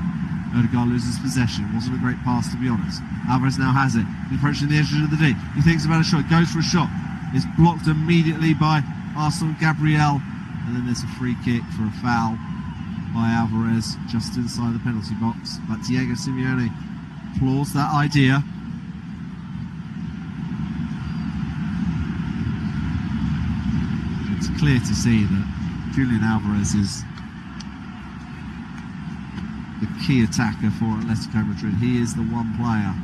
Odegaard loses possession. Wasn't a great pass, to be honest. Alvarez now has it. He's approaching the edge of the D. He thinks about a shot. Goes for a shot. It's blocked immediately by Arsenal Gabriel. And then there's a free kick for a foul by Alvarez just inside the penalty box, but Diego Simeone applauds that idea. It's clear to see that Julian Alvarez is the key attacker for Atletico Madrid. He is the one player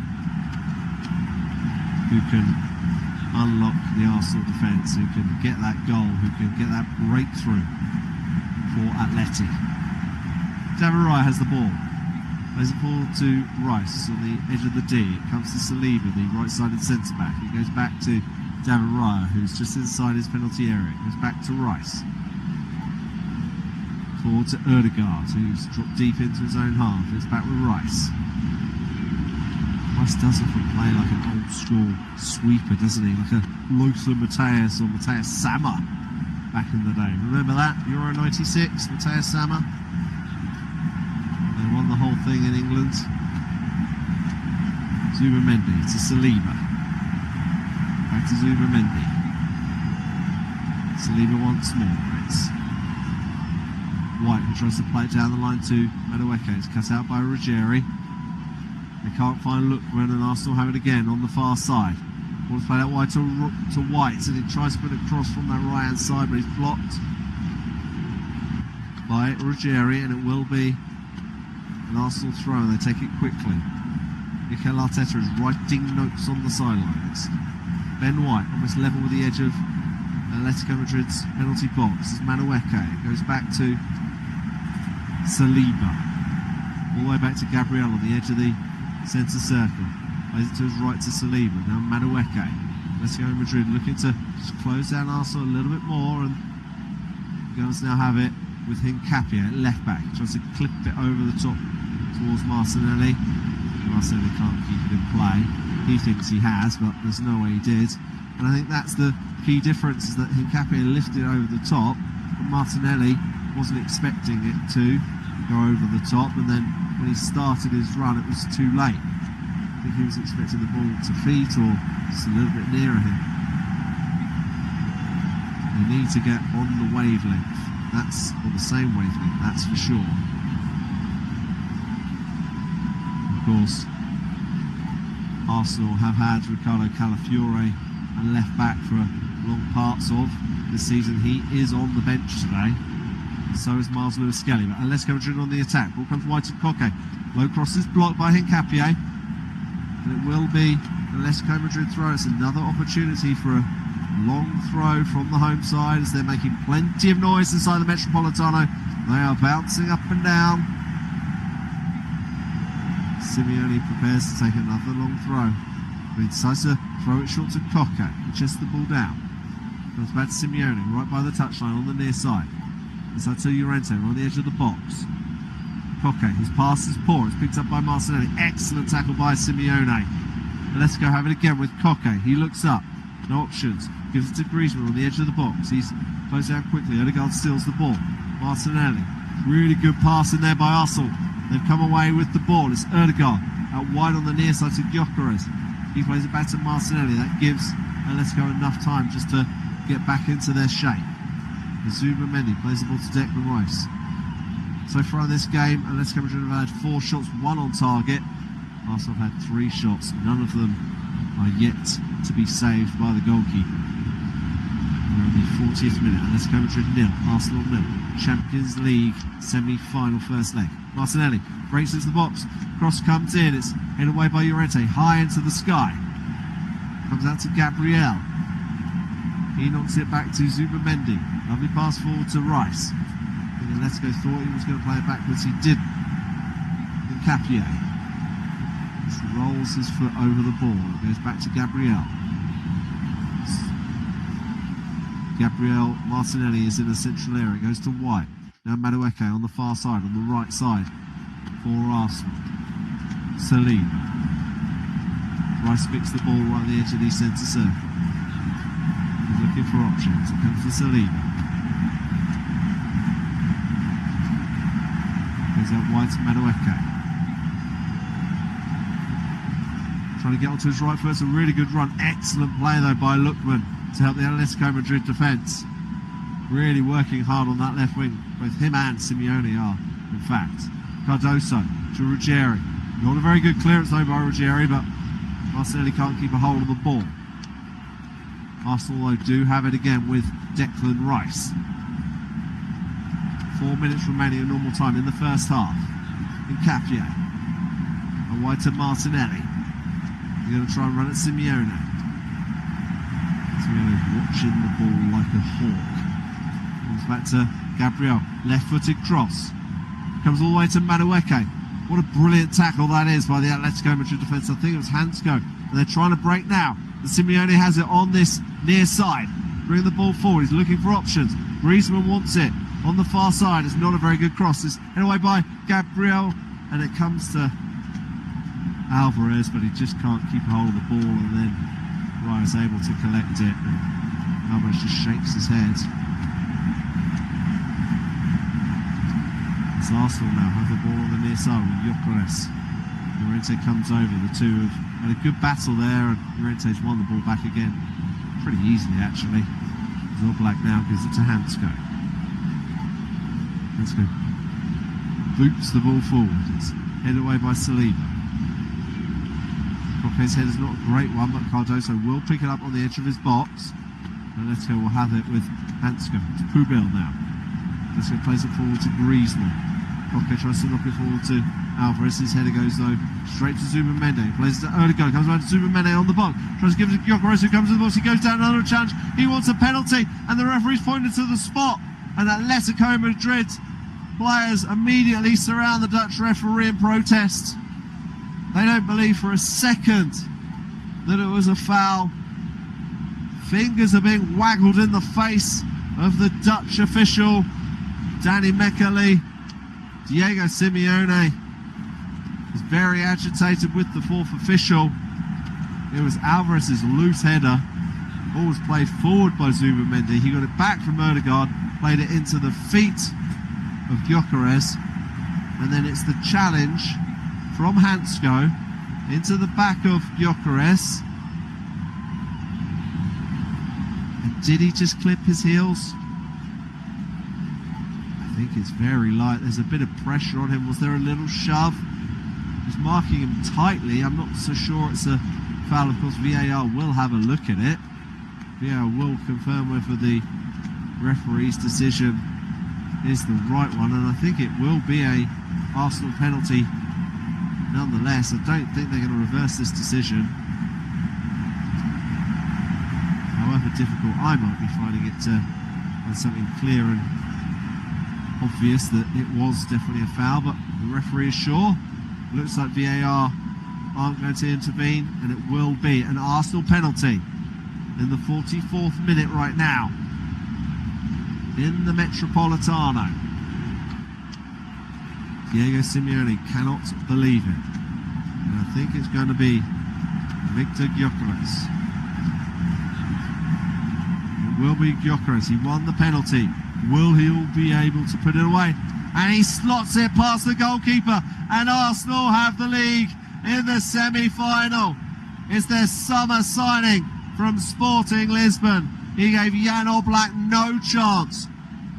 who can unlock the Arsenal defence, who can get that goal, who can get that breakthrough for Atleti. David Raya has the ball. Plays the ball to Rice on the edge of the D. It comes to Saliba, the right-sided centre-back. It goes back to David Raya, who's just inside his penalty area. It goes back to Rice. Forward to Odegaard, who's dropped deep into his own half. It's back with Rice. Rice does often play like an old-school sweeper, doesn't he? Like a Lothar Matthäus or Matthäus Sammer back in the day. Remember that? Euro 96, Matthäus Sammer. They won the whole thing in England. Zubamendi to Saliba. to Zubamendi. Saliba once more. It's White who tries to play it down the line to Madueke. It's cut out by Ruggieri. They can't find Lookman, and Arsenal have it again on the far side. Ball's played out wide to White, and he tries to put it across from that right hand side, but he's blocked by Ruggieri, and it will be an Arsenal throw, and they take it quickly. Mikel Arteta is writing notes on the sidelines. Ben White almost level with the edge of Atletico Madrid's penalty box. As Madueke goes back to Saliba, all the way back to Gabriel on the edge of the centre circle. Plays it to his right to Saliba. Now Madueke. Atletico Madrid looking to just close down Arsenal a little bit more, and the Gunners now have it with Hincapié at left back. Tries to clip it over the top towards Martinelli. Martinelli can't keep it in play. He thinks he has, but there's no way he did. And I think that's the key difference, is that Hincapié lifted over the top, but Martinelli wasn't expecting it to go over the top, and then when he started his run, it was too late. I think he was expecting the ball to feet or just a little bit nearer him. They need to get on the wavelength. That's on the same wavelength, that's for sure. Of course, Arsenal have had Ricardo Calafiore and left back for long parts of the season. He is on the bench today. So is Miles Lewis-Skelly. But Atletico Madrid on the attack. Ball comes wide to Koke. Low cross is blocked by Hincapié. And it will be an Atletico Madrid throw. It's another opportunity for a long throw from the home side, as they're making plenty of noise inside the Metropolitano. They are bouncing up and down. Simeone prepares to take another long throw, but he decides to throw it short to Koke. He chests the ball down. Comes back to Simeone, right by the touchline on the near side. Inside to Llorente, on the edge of the box. Koke, his pass is poor. It's picked up by Martinelli. Excellent tackle by Simeone. Let's go have it again with Koke. He looks up. No options. Gives it to Griezmann on the edge of the box. He's closed down quickly. Odegaard steals the ball. Martinelli. Really good pass in there by Arsenal. They've come away with the ball. It's Odegaard out wide on the near side to Gyökeres. He plays it back to Martinelli. That gives Atletico enough time just to get back into their shape. Zubamendi plays the ball to Declan Rice. So far in this game, Atletico Madrid have had 4 shots, 1 on target. Arsenal have had 3 shots. None of them are yet to be saved by the goalkeeper. We're on the 40th minute. Atletico Madrid 0, Arsenal 0. Champions League semi-final first leg. Martinelli breaks into the box. Cross comes in. It's headed away by Llorente, high into the sky. Comes out to Gabriel. He knocks it back to Zubamendi. Lovely pass forward to Rice. I think Atletico thought he was going to play it backwards. He didn't. Hincapié just rolls his foot over the ball. It goes back to Gabriel. Gabriel Martinelli is in the central area. It goes to White. Now Madueke on the far side, on the right side for Arsenal. Saliba. Rice picks the ball right at the edge of the centre circle. He's looking for options. It comes to Saliba. Goes out wide to Madueke. Trying to get onto his right foot. It's a really good run. Excellent play though by Lookman to help the Atletico Madrid defence. Really working hard on that left wing. Both him and Simeone are, in fact. Cardoso to Ruggieri. Not a very good clearance though by Ruggieri, but Martinelli can't keep a hold of the ball. Arsenal though do have it again with Declan Rice. 4 minutes remaining of normal time in the first half. Hincapié. And wide to Martinelli. He's going to try and run at Simeone. Simeone watching the ball like a hawk. Comes back to Gabriel. Left-footed cross. Comes all the way to Madueke. What a brilliant tackle that is by the Atletico Madrid defence. I think it was Hansko. And they're trying to break now. And Simeone has it on this near side. Bring the ball forward. He's looking for options. Griezmann wants it. On the far side, it's not a very good cross. It's headed away by Gabriel. And it comes to Alvarez, but he just can't keep a hold of the ball. And then Ryan is able to collect it. And Alvarez just shakes his head. It's Arsenal now have the ball on the near side with Gyökeres. Llorente comes over. The two have had a good battle there, and Llorente's won the ball back again. pretty easily actually. Oblak now gives it to Hansko. Hansko boots the ball forward. It's headed away by Saliba. Coquet's head is not a great one, but Cardoso will pick it up on the edge of his box. Atletico will have it with Hansko. It's Pubil now. Atletico plays it forward to Griezmann. Coquet tries to knock it forward to Alvarez. His header goes though straight to Zubimende. Plays it to Odegaard. Comes around to Zubimende on the box. Tries to give it to Gyökeres, who comes to the box. He goes down another challenge. He wants a penalty, and the referee's pointed to the spot. And Atletico Madrid players immediately surround the Dutch referee in protest. They don't believe for a second that it was a foul. Fingers are being waggled in the face of the Dutch official, Danny Mekele. Diego Simeone is very agitated with the fourth official. It was Alvarez's loose header. Ball was played forward by Zubimende. He got it back from Odegaard, played it into the feet of Gyökeres, and then it's the challenge from Hansko into the back of Gyökeres. And did he just clip his heels? I think it's very light. There's a bit of pressure on him. Was there a little shove? He's marking him tightly. I'm not so sure it's a foul. Of course, VAR will have a look at it. VAR will confirm whether the referee's decision is the right one, and I think it will be a Arsenal penalty nonetheless. I don't think they're going to reverse this decision. However difficult I might be finding it to find something clear and obvious that it was definitely a foul, but the referee is sure. Looks like VAR aren't going to intervene, and it will be an Arsenal penalty in the 44th minute right now in the Metropolitano. Diego Simeone cannot believe it, and I think it's going to be Victor Gyökeres. It will be Gyökeres. He won the penalty. Will he be able to put it away? And he slots it past the goalkeeper, and Arsenal have the league in the semi-final. It's their summer signing from Sporting Lisbon. He gave Jan Oblak no chance.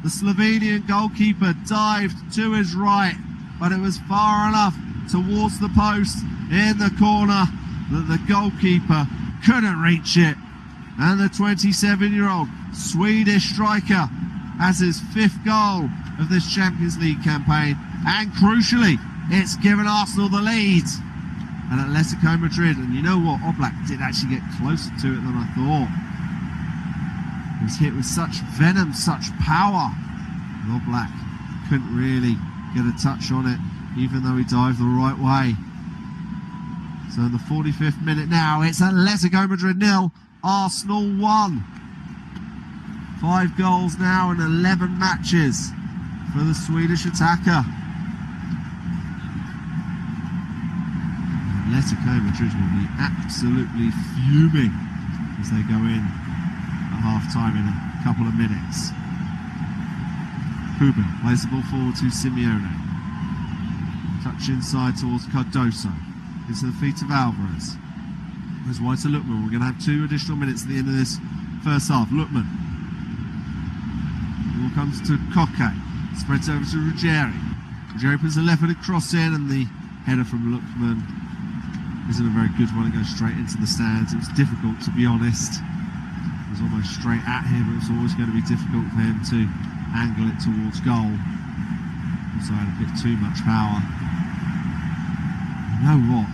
The Slovenian goalkeeper dived to his right, but it was far enough towards the post in the corner that the goalkeeper couldn't reach it. And the 27-year-old Swedish striker has his 5th goal of this Champions League campaign, and crucially, it's given Arsenal the lead. And Atletico Madrid, and you know what, Oblak did actually get closer to it than I thought. He was hit with such venom, such power. And Oblak couldn't really get a touch on it, even though he dived the right way. So in the 45th minute now, it's Atletico Madrid 0, Arsenal 1. 5 goals now in 11 matches for the Swedish attacker. Atletico Madrid will be absolutely fuming as they go in at half-time in a couple of minutes. Pubil plays the ball forward to Simeone. Touch inside towards Cardoso. Into the feet of Alvarez. There's wide to Lookman. We're going to have 2 additional minutes at the end of this first half. Lookman. Ball comes to Coquet. Spreads over to Ruggieri. Ruggieri puts a left-footed cross in, and the header from Lookman isn't a very good one. It goes straight into the stands. It was difficult, to be honest. It was almost straight at him. It was always going to be difficult for him to angle it towards goal. Also had a bit too much power. You know what?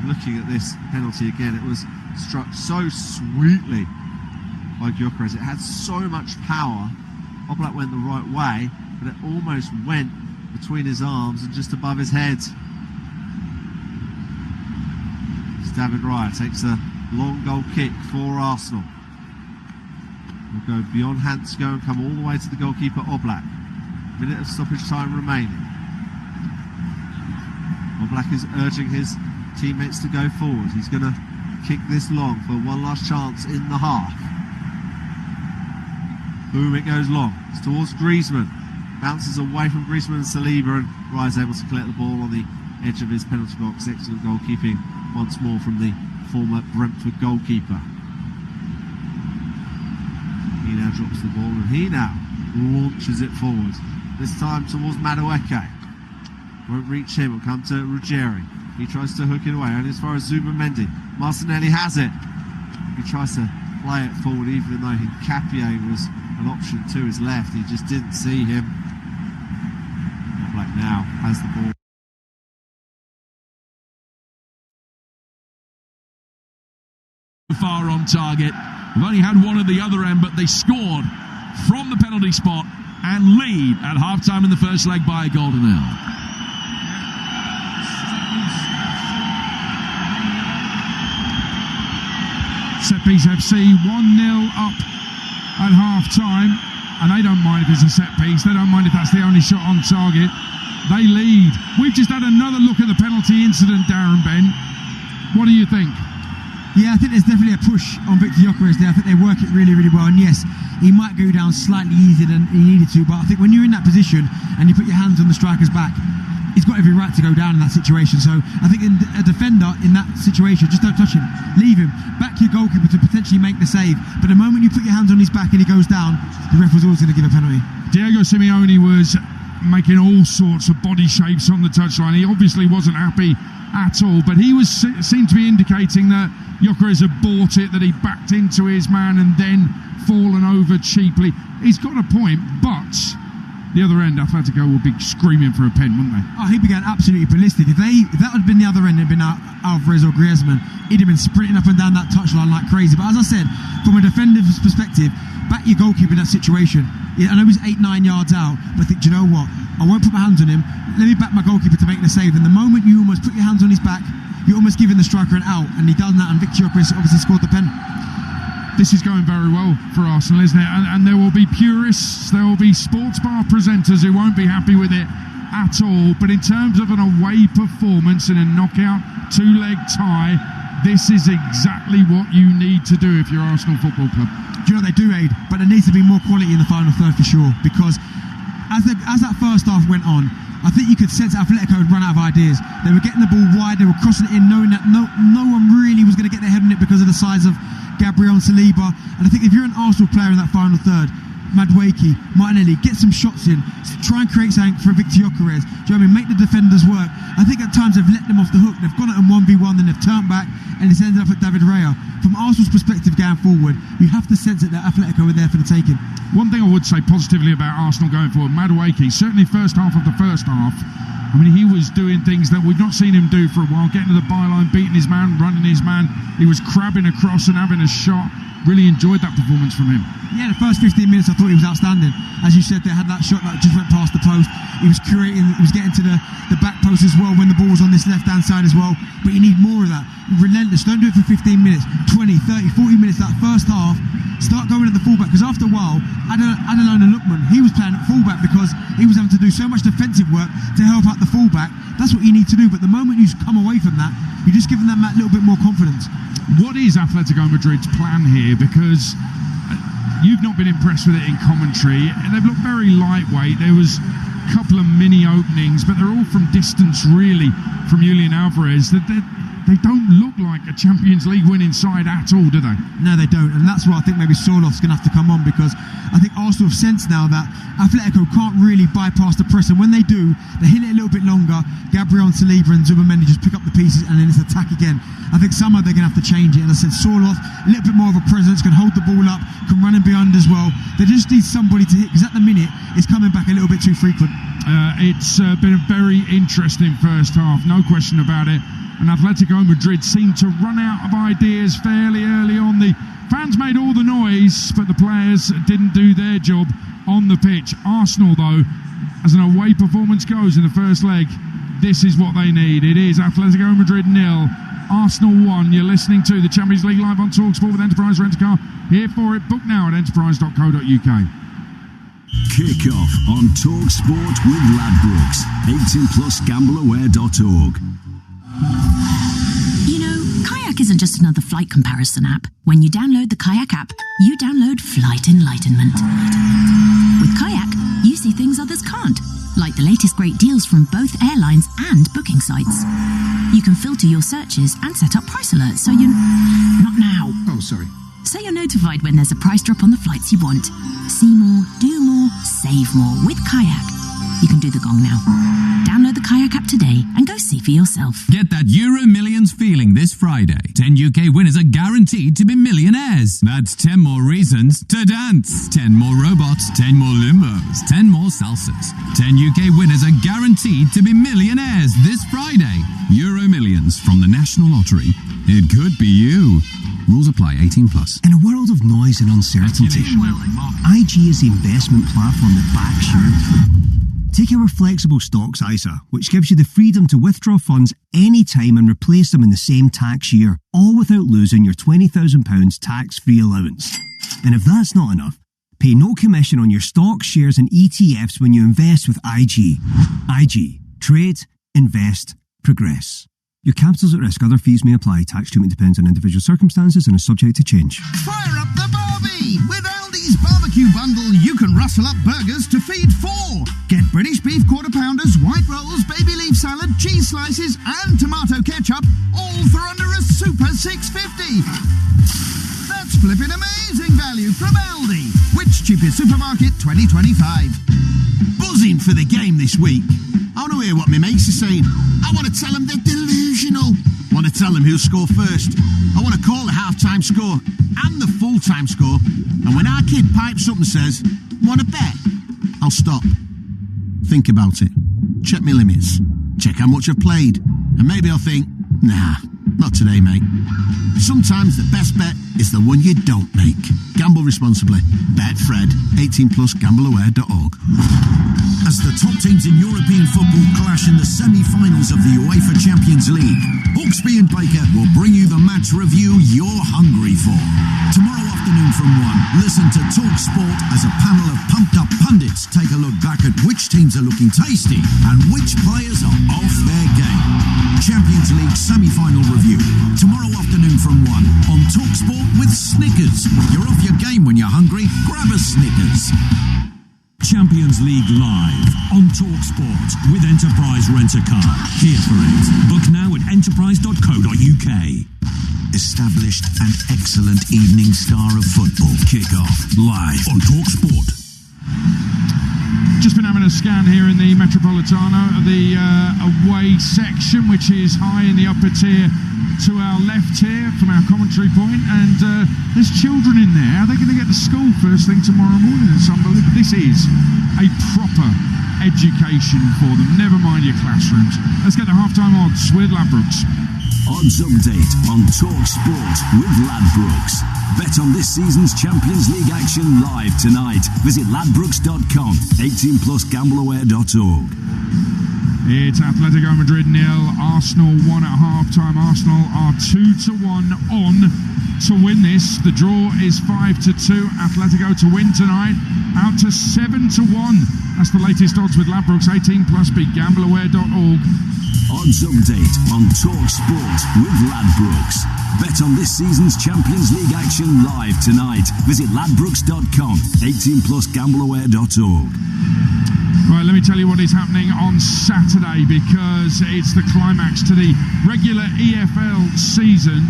Looking at this penalty again, it was struck so sweetly by Gyökeres. It had so much power. Oblak went the right way, but it almost went between his arms and just above his head. David Raya takes a long goal kick for Arsenal. We'll go beyond Hansko and come all the way to the goalkeeper Oblak. Minute of stoppage time remaining. Oblak is urging his teammates to go forward. He's going to kick this long for one last chance in the half. Boom, it goes long. It's towards Griezmann. Bounces away from Griezmann and Saliba, and Raya's able to collect the ball on the edge of his penalty box. Excellent goalkeeping once more from the former Brentford goalkeeper. drops the ball, and he now launches it forward. This time towards Madueke. Won't reach him, will come to Ruggieri. He tries to hook it away, and as far as Zubamendi. Martinelli has it. He tries to play it forward, even though Capia was an option to his left. He just didn't see him. Black now has the ball. Far on target. We've only had one at the other end, but they scored from the penalty spot and lead at half-time in the first leg by a goal to nil. Set piece FC 1-0 up at half-time, and they don't mind if it's a set piece. They don't mind if that's the only shot on target. They lead. We've just had another look at the penalty incident, Darren Ben. What do you think? Yeah, I think there's definitely a push on Victor Gyökeres there. I think they work it really, really well. And yes, he might go down slightly easier than he needed to, but I think when you're in that position and you put your hands on the striker's back, he's got every right to go down in that situation. So I think a defender in that situation, just don't touch him. Leave him. Back your goalkeeper to potentially make the save. But the moment you put your hands on his back and he goes down, the ref was always going to give a penalty. Diego Simeone was making all sorts of body shapes on the touchline. He obviously wasn't happy at all, but he was seemed to be indicating that Gyökeres had bought it, that he backed into his man and then fallen over cheaply. He's got a point, but the other end, Atletico would be screaming for a pen, wouldn't they? Oh, he began absolutely ballistic. If that had been the other end, it had been Alvarez or Griezmann, he'd have been sprinting up and down that touchline like crazy. But as I said, from a defender's perspective, back your goalkeeper in that situation. I know he's 8-9 yards out, but I think, do you know what? I won't put my hands on him. Let me back my goalkeeper to make the save. And the moment you almost put your hands on his back, you're almost giving the striker an out, and he done that, and Victor Gyökeres obviously scored the pen. This is going very well for Arsenal, isn't it? And there will be purists, there will be sports bar presenters who won't be happy with it at all. But in terms of an away performance in a knockout two-leg tie, this is exactly what you need to do if you're Arsenal Football Club. Do you know they do, Aid? But there needs to be more quality in the final third for sure, because as that first half went on, I think you could sense Atletico had run out of ideas. They were getting the ball wide, they were crossing it in, knowing that no one really was going to get their head on it because of the size of Gabriel and Saliba. And I think if you're an Arsenal player in that final third, Madueke, Martinelli, get some shots in, try and create something for Victor Gyökeres. Do you know what I mean? Make the defenders work. I think at times they've let them off the hook. They've gone at them 1v1, then they've turned back, and it's ended up at David Raya. From Arsenal's perspective going forward, you have to sense it that Atletico are there for the taking. One thing I would say positively about Arsenal going forward, Madueke, certainly first half of the first half, I mean, he was doing things that we've not seen him do for a while, getting to the byline, beating his man, running his man. He was crabbing across and having a shot. Really enjoyed that performance from him. Yeah, the first 15 minutes I thought he was outstanding. As you said, they had that shot that just went past the post. He was curating, he was getting to the back post as well when the ball was on this left-hand side as well. But you need more of that. Relentless. Don't do it for 15 minutes, 20, 30, 40 minutes. That first half, start going at the fullback. Because after a while, Adelona Lookman, he was playing at fullback because he was having to do so much defensive work to help out the fullback. That's what you need to do. But the moment you come away from that, you're just giving them that little bit more confidence. What is Atletico Madrid's plan here? Because you've not been impressed with it in commentary. They've looked very lightweight. There was a couple of mini openings, but they're all from distance, really, from Julian Alvarez. They don't look like a Champions League winning side at all, do they? No, they don't. And that's why I think maybe Sorloth's going to have to come on, because I think Arsenal have sensed now that Atletico can't really bypass the press. And when they do, they hit it a little bit longer. Gabriel and Saliba and Zubamendi just pick up the pieces, and then it's attack again. I think somehow they're going to have to change it. And I said Sorloth, a little bit more of a presence, can hold the ball up, can run in behind as well. They just need somebody to hit, because at the minute, it's coming back a little bit too frequent. It's been a very interesting first half, no question about it. And Atletico Madrid seemed to run out of ideas fairly early on. The fans made all the noise, but the players didn't do their job on the pitch. Arsenal, though, as an away performance goes in the first leg, this is what they need. It is Atletico Madrid 0, Arsenal 1. You're listening to the Champions League live on TalkSport with Enterprise Rent-A-Car. Here for it. Book now at enterprise.co.uk. Kick off on TalkSport with Ladbrokes. 18plusgambleaware.org. You know, Kayak isn't just another flight comparison app. When you download the Kayak app, you download flight enlightenment. With Kayak, you see things others can't, like the latest great deals from both airlines and booking sites. You can filter your searches and set up price alerts so you... Not now. Oh, sorry. so you're notified when there's a price drop on the flights you want. See more, do more, save more with Kayak. You can do the gong now. Download the Kayak app today and go see for yourself. Get that Euro Millions feeling this Friday. 10 UK winners are guaranteed to be millionaires. That's 10 more reasons to dance. 10 more robots, 10 more limbos, 10 more salsas. 10 UK winners are guaranteed to be millionaires this Friday. Euro Millions from the National Lottery. It could be you. Rules apply. 18 plus. In a world of noise and uncertainty, IG is the investment platform that backs you. Take our flexible stocks ISA, which gives you the freedom to withdraw funds anytime and replace them in the same tax year, all without losing your £20,000 tax-free allowance. And if that's not enough, pay no commission on your stocks, shares and ETFs when you invest with IG. IG. Trade, invest, progress. Your capital's at risk. Other fees may apply. Tax treatment depends on individual circumstances and is subject to change. Fire up the barbie! With Aldi's barbecue bundle, you can rustle up burgers to feed 4. Get British beef quarter pounders, white rolls, baby leaf salad, cheese slices and tomato ketchup, all for under a super $6.50. That's flipping amazing value from Aldi. Which cheapest supermarket 2025? Buzzing for the game this week. I want to hear what my mates are saying. I want to tell them they're delusional. I want to tell them who'll score first. I want to call the half-time score and the full-time score. And when our kid pipes up and says, want to bet? I'll stop. Think about it. Check my limits. Check how much I've played. And maybe I'll think, nah, not today, mate. Sometimes the best bet is the one you don't make. Gamble responsibly. Betfred. 18 plus. Gambleaware.org. As the top teams in European football clash in the semi-finals of the UEFA Champions League, Hawksby and Baker will bring you the match review you're hungry for. Tomorrow afternoon from 1, listen to Talk Sport as a panel of pumped-up pundits take a look back at which teams are looking tasty and which players are off their game. Champions League semi-final review, tomorrow afternoon from 1 on Talk Sport with Snickers. You're off your game when you're hungry, grab a Snickers. Champions League live on TalkSport with Enterprise Rent-A-Car. Here for it. Book now at enterprise.co.uk. Established and excellent evening star of football. Kick-off live on TalkSport. Just been having a scan here in the Metropolitano, the away section, which is high in the upper tier to our left here from our commentary point, and there's children in there. How are they going to get to school first thing tomorrow morning? It's unbelievable. This is a proper education for them, never mind your classrooms. Let's get the halftime odds with Ladbrokes. Odds update on Talk Sport with Ladbrokes. Bet on this season's Champions League action live tonight. Visit ladbrokes.com. 18 plus. Gambleaware.org. It's Atletico Madrid 0, Arsenal 1 at half-time. Arsenal are 2-1 on to win this. The draw is 5-2. Atletico to win tonight, out to 7-1. That's the latest odds with Ladbrokes. 18 plus. Beat Gambleaware.org. Odds update on Talk Sport with Ladbrokes. Bet on this season's Champions League action live tonight. Visit ladbrokes.com. 18 plus. Gambleaware.org. Right, let me tell you what is happening on Saturday, because it's the climax to the regular EFL season,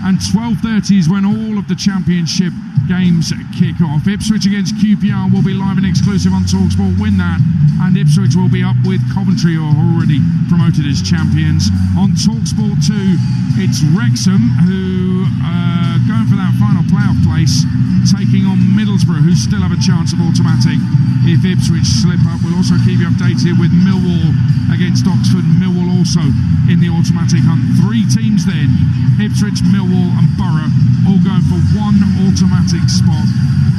and 12:30 is when all of the championship games kick off. Ipswich against QPR will be live and exclusive on TalkSport. Win that, and Ipswich will be up with Coventry, who are already promoted as champions. On TalkSport 2, it's Wrexham, who are going for that final playoff place, taking on Middlesbrough, who still have a chance of automatic if Ipswich slip up. We'll also keep you updated with Millwall against Oxford. Millwall also in the automatic hunt. 3 teams then, Ipswich, Millwall and Borough, all going for one automatic spot.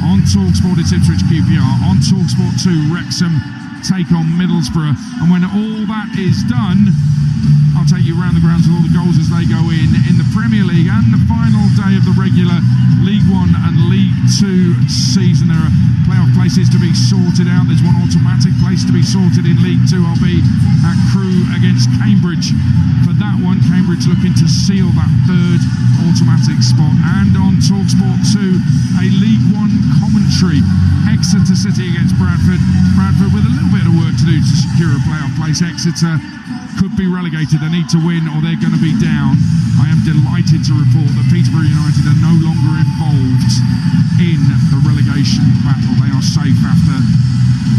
On TalkSport it's Ipswich QPR. On TalkSport 2, Wrexham take on Middlesbrough. And when all that is done, I'll take you around the grounds with all the goals as they go in the Premier League and the final day of the regular League 1 and League 2 season. There are playoff places to be sorted out. There's one automatic place to be sorted in League 2. I'll be at Crewe against Cambridge for that one. Cambridge looking to seal that third automatic spot. And on TalkSport 2, a League 1 commentary. Exeter City against Bradford. Bradford with a little bit of work to do to secure a playoff place. Exeter could be relegated. They need to win or they're going to be down. I am delighted to report that Peterborough United are no longer involved in the relegation battle. They are safe after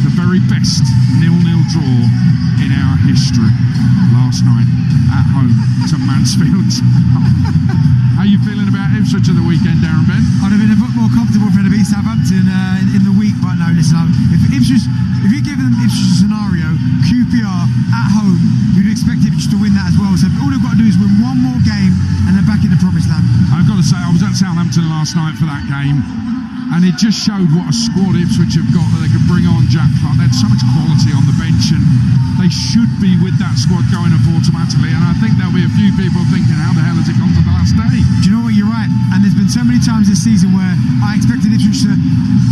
the very best 0-0 draw in our history last night at home to Mansfield. How are you feeling about Ipswich at the weekend, Darren Ben? I'd have been a bit more comfortable for them to beat Southampton in the week, but no, listen, if you give them Ipswich a scenario, QPR at home, you'd expect Ipswich to win that as well. So all they've got to do is win one more game and they're back in the promised land. I've got to say, I was at Southampton last night for that game, and it just showed what a squad Ipswich have got, that they could bring on Jack Clark. They had so much quality on the bench, and they should be with that squad going up automatically. And I think there'll be a few people thinking, how the hell has it gone to the last day? Do you know what? You're right. And there's been so many times this season where I expected Ipswich to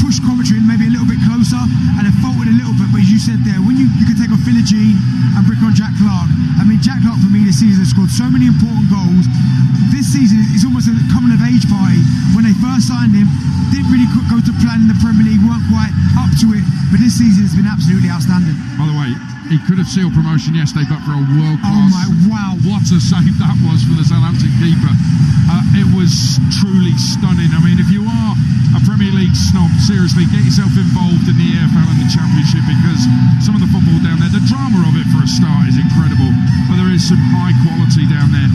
push Coventry maybe a little bit closer, and have faltered a little bit. But as you said there, when you could take off Philogene and bring on Jack Clark. I mean, Jack Clark for me this season has scored so many important goals. This season is almost a coming of age party. When they first signed him, didn't really go to plan in the Premier League, weren't quite up to it, but this season has been absolutely outstanding. By the way, he could have sealed promotion yesterday, but for a world-class... Oh my, wow. What a save that was for the Southampton keeper. It was truly stunning. I mean, if you are a Premier League snob, seriously, get yourself involved in the EFL and the Championship, because some of the football down there, the drama of it for a start is incredible, but there is some high quality down there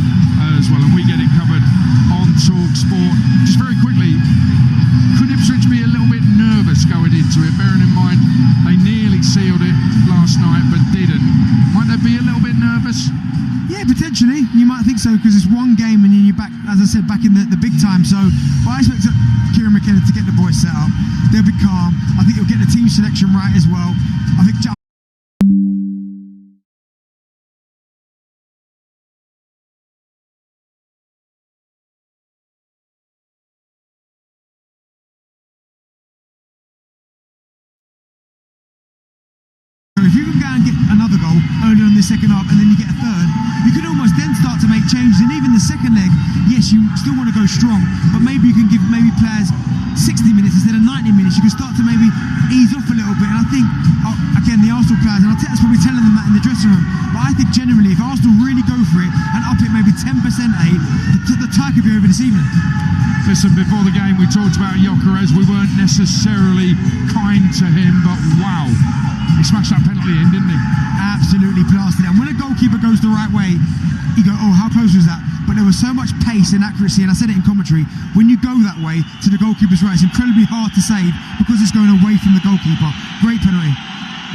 as well, and we get it covered on TalkSport. Just very quickly, could Ipswich be a little bit nervous going into it, bearing in mind they nearly sealed it last night but didn't? Might they be a little bit nervous? Yeah, potentially. You might think so, because it's one game and then you're back, as I said, back in the big time. So, but I expect Kieran McKenna to get the boys set up. They'll be calm. I think he'll get the team selection right as well. I think if you can go and get another goal earlier in the second half and then you get a third, you can almost then start to make changes. And even the second leg, yes, you still want to go strong, but maybe you can give players 60 minutes instead of 90 minutes. You can start to maybe ease off a little bit. And I think, again, the Arsenal players, and Arteta's probably telling them that in the dressing room, but I think generally if Arsenal really go for it and up it maybe 10%, the tie could be over this evening. Listen, before the game we talked about Gyökeres. We weren't necessarily kind to him, but wow, he smashed that penalty in, didn't he? Absolutely blasted it. And when a goalkeeper goes the right way, you go, oh, how close was that? But there was so much pace and accuracy, and I said it in commentary, when you go that way to the goalkeeper's right, it's incredibly hard to save because it's going away from the goalkeeper. Great penalty.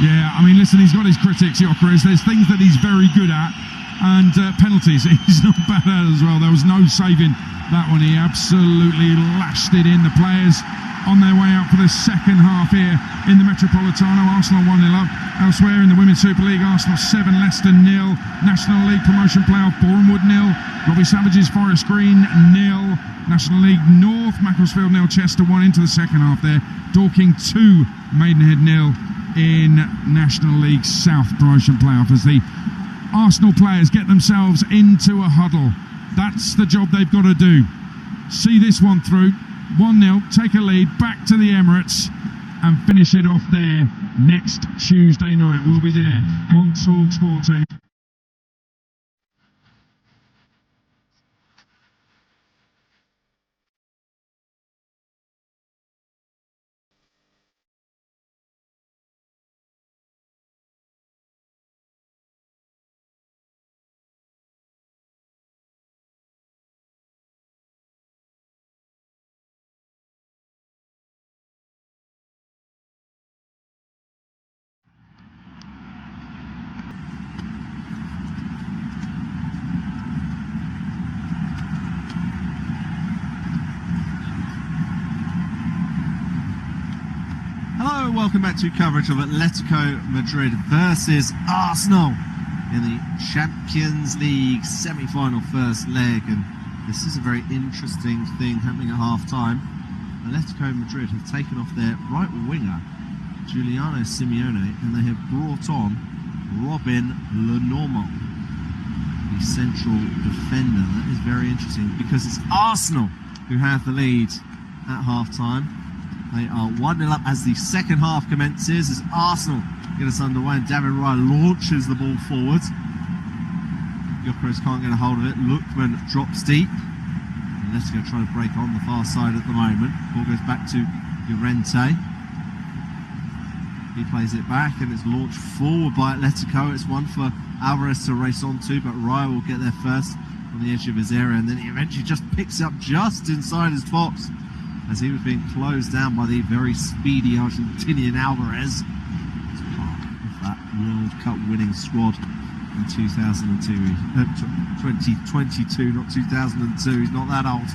Yeah, I mean, listen, he's got his critics, Gyökeres. There's things that he's very good at, and penalties he's not bad at as well. There was no saving that one. He absolutely lashed it in. The players on their way out for the second half here in the Metropolitano. Arsenal 1-0 up. Elsewhere in the Women's Super League, Arsenal 7, Leicester 0. National League promotion playoff, Bournemouth 0. Robbie Savage's Forest Green 0. National League North, Macclesfield 0. Chester 1 into the second half there. Dorking 2, Maidenhead 0 in National League South promotion playoff, as the Arsenal players get themselves into a huddle. That's the job they've got to do. See this one through. 1-0, take a lead, back to the Emirates, and finish it off there next Tuesday night. We'll be there on TalkSport 8. Hello, welcome back to coverage of Atletico Madrid versus Arsenal in the Champions League semi-final first leg, and this is a very interesting thing happening at half-time. Atletico Madrid have taken off their right winger, Giuliano Simeone, and they have brought on Robin Lenormand, the central defender. That is very interesting because it's Arsenal who have the lead at half-time. They are 1-0 up as the second half commences, as Arsenal get us underway and David Raya launches the ball forward. Gyökeres can't get a hold of it. Lookman drops deep. Atletico trying to break on the far side at the moment. Ball goes back to Llorente. He plays it back and it's launched forward by Atletico. It's one for Alvarez to race onto, but Raya will get there first on the edge of his area, and then he eventually just picks it up just inside his box as he was being closed down by the very speedy Argentinian Alvarez. It's part of that World Cup winning squad in 2022, 2022, not 2002. He's not that old.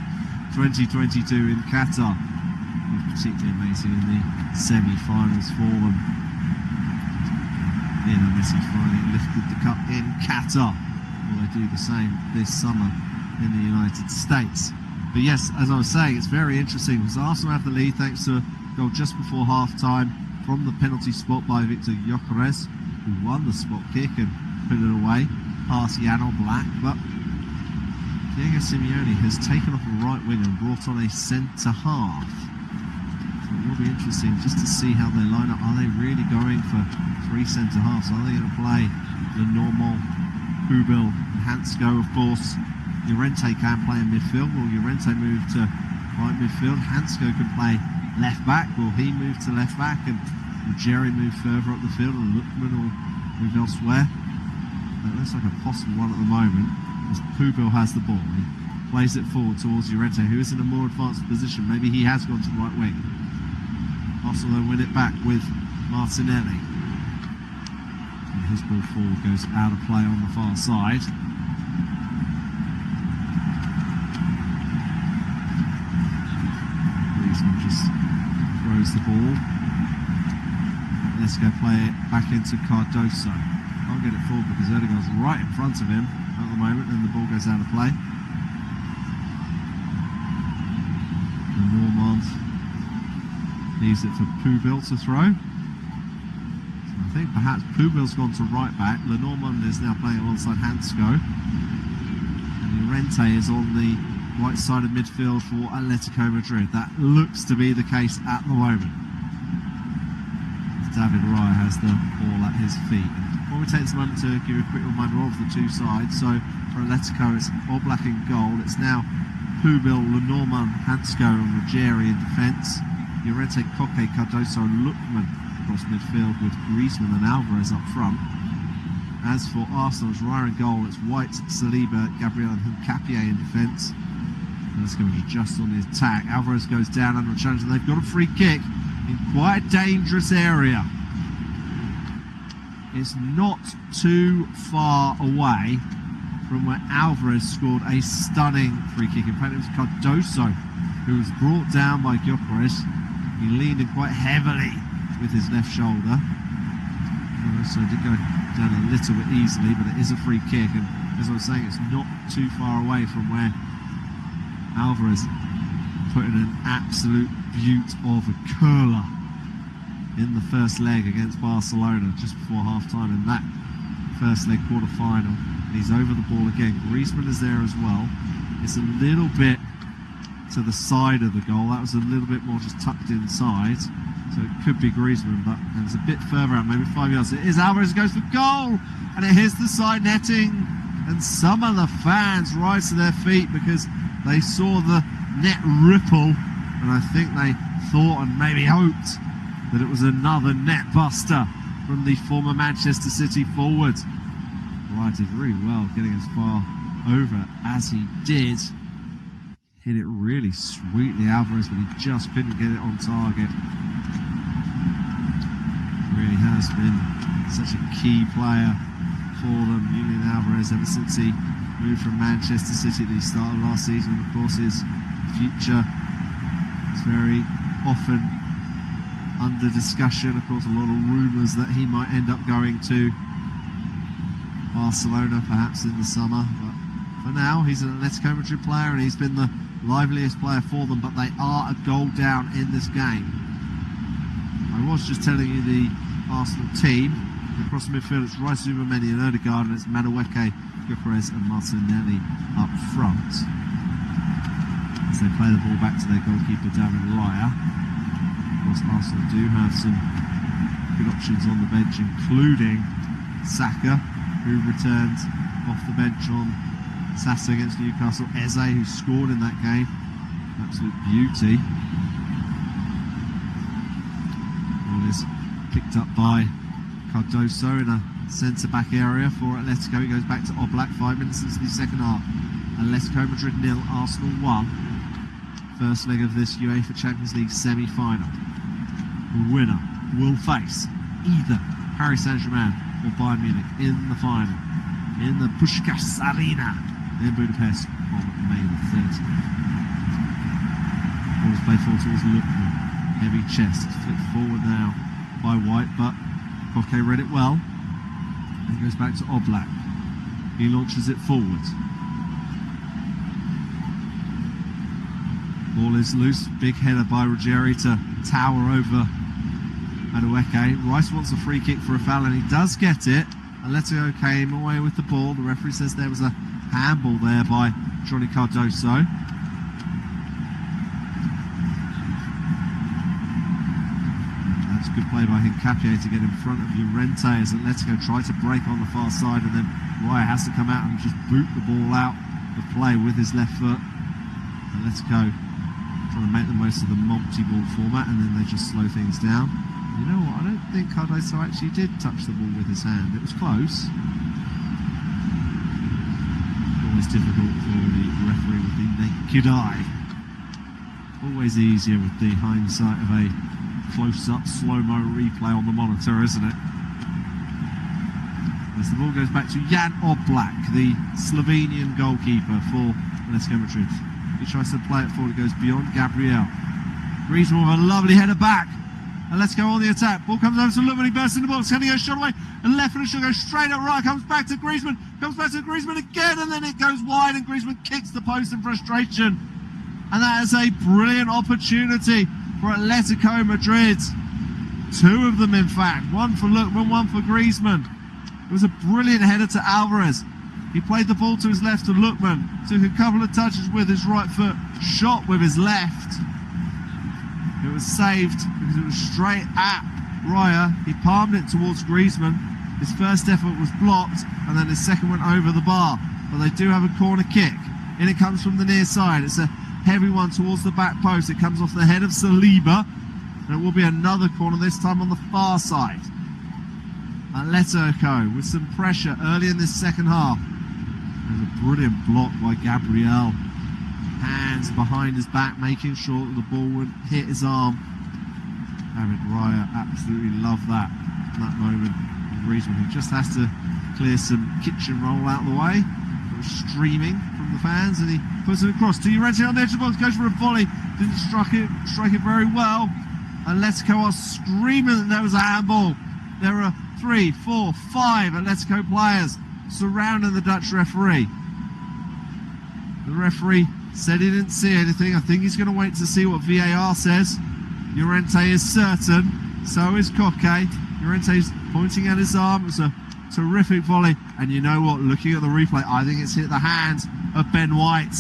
2022 in Qatar. He was particularly amazing in the semi-finals for them. Lionel Messi finally lifted the cup in Qatar. Will they do the same this summer in the United States? But yes, as I was saying, it's very interesting because Arsenal have the lead thanks to a goal just before half-time from the penalty spot by Victor Gyökeres, who won the spot kick and put it away past Jan Oblak. But Diego Simeone has taken off a right winger and brought on a centre-half. So it will be interesting just to see how they line up. Are they really going for three centre-halves? Are they going to play Lenormand, Pubil and Hansko? Of course, Llorente can play in midfield. Will Llorente move to right midfield? Hansko can play left back. Will he move to left back? And will Jerry move further up the field? Or Lookman will move elsewhere? That looks like a possible one at the moment, as Pubil has the ball. He plays it forward towards Llorente, who is in a more advanced position. Maybe he has gone to the right wing. Arsenal then win it back with Martinelli. And his ball forward goes out of play on the far side. Griezmann just throws the ball. Let's go play it back into Cardoso. Can't get it forward because Erdogan's right in front of him at the moment, and the ball goes out of play. Lenormand leaves it for Pubil to throw. So I think perhaps Pubil's gone to right back. Lenormand is now playing alongside Hansko. And Llorente is on the right side of midfield for Atletico Madrid. That looks to be the case at the moment. David Raya has the ball at his feet. Before we take this moment to give you a quick reminder of the two sides. So for Atletico, it's Oblak in goal. It's now Pubil, Lenormand, Hansko and Ruggieri in defence. Llorente, Koke, Cardoso and Lookman across midfield with Griezmann and Alvarez up front. As for Arsenal, it's Raya in goal. It's White, Saliba, Gabriel and Hincapié in defence. Let's go just on the attack. Alvarez goes down under a challenge and they've got a free kick in quite a dangerous area. It's not too far away from where Alvarez scored a stunning free kick. In fact, it was Cardoso who was brought down by Gyökeres. He leaned in quite heavily with his left shoulder. So it did go down a little bit easily, but it is a free kick. And as I was saying, it's not too far away from where Alvarez put in an absolute beaut of a curler in the first leg against Barcelona just before half-time in that first leg quarter-final. He's over the ball again. Griezmann is there as well. It's a little bit to the side of the goal. That was a little bit more just tucked inside. So it could be Griezmann, but it's a bit further out, maybe 5 yards. It is Alvarez goes for goal, and it hits the side netting. And some of the fans rise to their feet because they saw the net ripple, and I think they thought and maybe hoped that it was another net buster from the former Manchester City forward. Right, did really well getting as far over as he did. Hit it really sweetly, Alvarez, but he just couldn't get it on target. Really has been such a key player for them, Julian Alvarez, ever since he moved from Manchester City at the start of last season. Of course, his future is very often under discussion. Of course, a lot of rumours that he might end up going to Barcelona perhaps in the summer, but for now he's an Atletico Madrid player and he's been the liveliest player for them, but they are a goal down in this game. I was just telling you the Arsenal team. Across the midfield, it's Rice, Zubameni and Odegaard, and it's Madueke, Gyökeres and Martinelli up front. As they play the ball back to their goalkeeper, David Raya. Of course, Arsenal do have some good options on the bench, including Saka, who returned off the bench on Saturday against Newcastle. Eze, who scored in that game. Absolute beauty. Ball is picked up by Cardoso in a centre-back area for Atletico. He goes back to Oblak 5 minutes into the second half. Atletico Madrid 0, Arsenal 1. First leg of this UEFA Champions League semi-final. The winner will face either Paris Saint-Germain or Bayern Munich in the final in the Puskás Arena in Budapest on May the 30th. Ball is played forward towards Lookman. Heavy chest. It's flipped forward now by White, but Koke read it well. He goes back to Oblak. He launches it forward. Ball is loose. Big header by Ruggieri to tower over Madueke. Rice wants a free kick for a foul, and he does get it. Atletico came away with the ball. The referee says there was a handball there by Johnny Cardoso. That's good play by Hincapié to get in front of Llorente as Atletico try to break on the far side, and then Raya has to come out and just boot the ball out of play with his left foot. Atletico trying to make the most of the multi-ball format, and then they just slow things down. You know what, I don't think Cardoso actually did touch the ball with his hand. It was close. Always difficult for the referee with the naked eye. Always easier with the hindsight of a close-up, slow-mo replay on the monitor, isn't it? As the ball goes back to Jan Oblak, the Slovenian goalkeeper for Atletico Madrid. He tries to play it forward, it goes beyond Gabriel. Griezmann with a lovely header back. And let's go on the attack. Ball comes over to Lookman, he bursts in the box, can he go shot away? And left footed shot goes straight at right, comes back to Griezmann, again, and then it goes wide, and Griezmann kicks the post in frustration. And that is a brilliant opportunity for Atletico Madrid. Two of them, in fact. One for Lookman, one for Griezmann. It was a brilliant header to Alvarez. He played the ball to his left to Lookman, took a couple of touches with his right foot, shot with his left. It was saved because it was straight at Raya. He palmed it towards Griezmann. His first effort was blocked, and then his second went over the bar. But they do have a corner kick. In it comes from the near side. It's a heavy one towards the back post. It comes off the head of Saliba. And it will be another corner, this time on the far side. Atletico with some pressure early in this second half. There's a brilliant block by Gabriel. Hands behind his back, making sure that the ball wouldn't hit his arm. David Raya absolutely loved that in that moment. Griezmann, who just has to clear some kitchen roll out of the way. It was streaming from the fans, and he puts it across to Llorente on the edge of the box, goes for a volley, didn't strike it very well. Atletico are screaming that there was a handball. There are 3, 4, 5 Atletico players surrounding the Dutch referee. The referee said he didn't see anything. I think he's going to wait to see what VAR says. Llorente is certain, so is Koke. Llorente's pointing at his arm. It was a terrific volley, and you know what, looking at the replay, I think it's hit the hand of Ben White,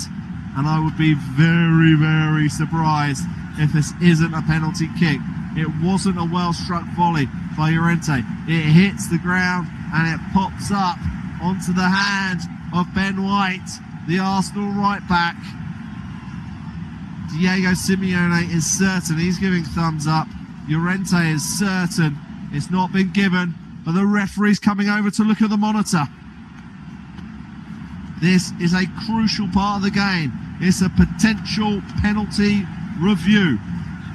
and I would be very, very surprised if this isn't a penalty kick. It wasn't a well-struck volley by Llorente. It hits the ground and it pops up onto the hand of Ben White, the Arsenal right back. Diego Simeone is certain, he's giving thumbs up. Llorente is certain it's not been given, but the referee's coming over to look at the monitor. This is a crucial part of the game. It's a potential penalty review.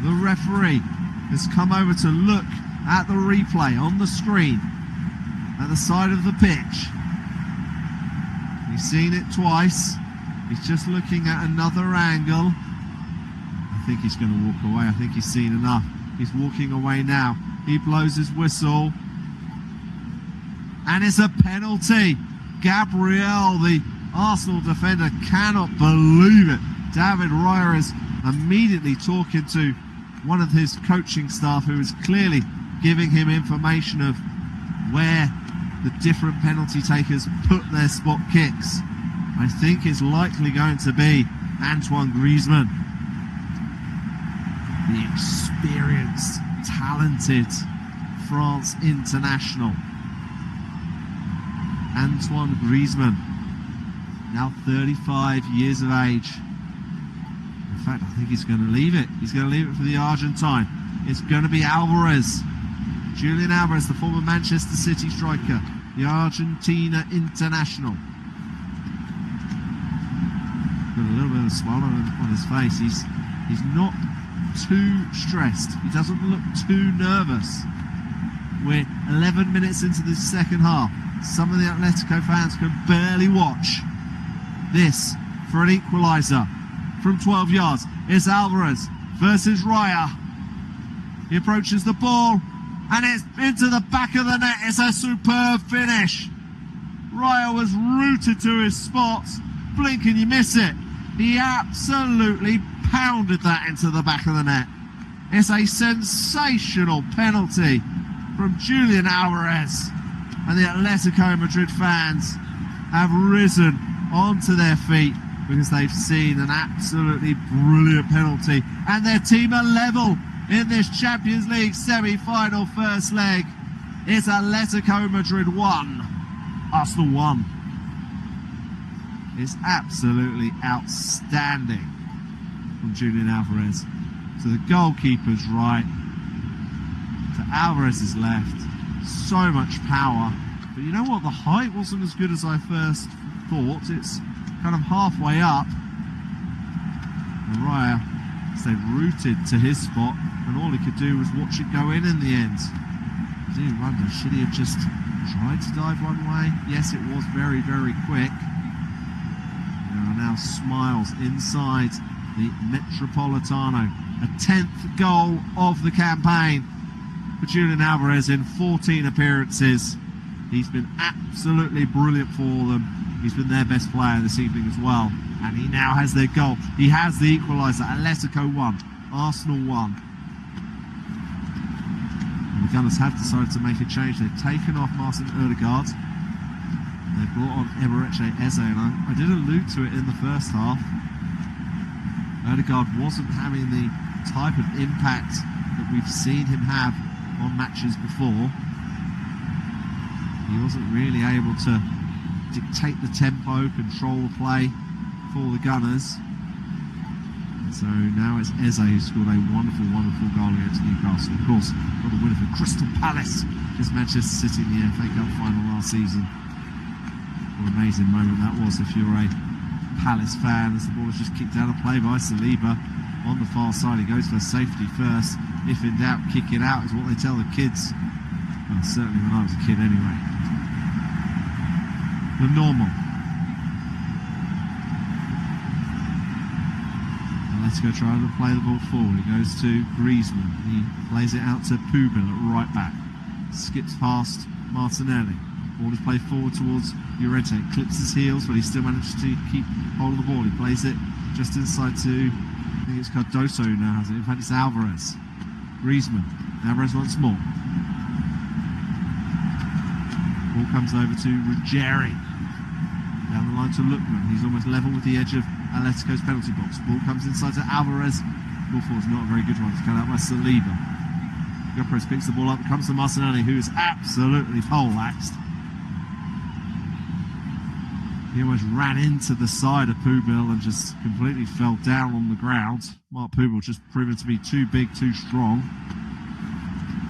The referee has come over to look at the replay on the screen at the side of the pitch. He's seen it twice. He's just looking at another angle. I think he's going to walk away. I think he's seen enough. He's walking away now. He blows his whistle. And it's a penalty. Gabriel, the Arsenal defender, cannot believe it. David Raya is immediately talking to one of his coaching staff, who is clearly giving him information of where the different penalty takers put their spot kicks. I think it's likely going to be Antoine Griezmann, the experienced, talented France international. Antoine Griezmann, now 35 years of age. In fact, I think he's going to leave it. He's going to leave it for the Argentine. It's going to be Alvarez. Julian Alvarez, the former Manchester City striker, the Argentina international. Got a little bit of a smile on his face. He's not too stressed. He doesn't look too nervous. We're 11 minutes into the second half. Some of the Atletico fans can barely watch this for an equaliser from 12 yards. It's Alvarez versus Raya. He approaches the ball and it's into the back of the net. It's a superb finish. Raya was rooted to his spot. Blink and you miss it. He absolutely pounded that into the back of the net. It's a sensational penalty from Julian Alvarez. And the Atletico Madrid fans have risen onto their feet because they've seen an absolutely brilliant penalty. And their team are level in this Champions League semi-final first leg. It's Atletico Madrid 1, Arsenal 1. It's absolutely outstanding from Julian Alvarez. To the goalkeeper's right, to Alvarez's left. So much power. But you know what? The height wasn't as good as I first thought. It's kind of halfway up. And Raya stayed rooted to his spot, and all he could do was watch it go in the end. I do wonder, should he have just tried to dive one way? Yes, it was very, very quick. There are now smiles inside the Metropolitano. A 10th goal of the campaign for Julian Alvarez in 14 appearances. He's been absolutely brilliant for them. He's been their best player this evening as well. And he now has their goal. He has the equaliser. Atletico 1, Arsenal 1. And the Gunners have decided to make a change. They've taken off Martin Ødegaard. They've brought on Eberechi Eze. And I did allude to it in the first half. Ødegaard wasn't having the type of impact that we've seen him have on matches before. He wasn't really able to dictate the tempo, control the play for the Gunners. And so now it's Eze who scored a wonderful, wonderful goal against Newcastle. Of course, got the winner for Crystal Palace against Manchester City in the FA Cup final last season. What an amazing moment that was if you're a Palace fan, as the ball is just kicked out of play by Saliba on the far side. He goes for safety first. If in doubt, kick it out is what they tell the kids. Well, certainly when I was a kid anyway. The normal. And let's go try to play the ball forward. It goes to Griezmann. He plays it out to Pubil at right back. Skips past Martinelli. Ball is played forward towards Llorente. Clips his heels, but he still manages to keep hold of the ball. He plays it just inside to, I think it's Cardoso who now has it. In fact, it's Alvarez. Griezmann. Alvarez once more. Ball comes over to Ruggieri. Down the line to Lookman. He's almost level with the edge of Atletico's penalty box. Ball comes inside to Alvarez. Ball falls not a very good one. It's cut out by Saliba. Gopros picks the ball up. It comes to Martinelli, who is absolutely poleaxed. He almost ran into the side of Pubil and just completely fell down on the ground. Mark Pubil just proven to be too big, too strong.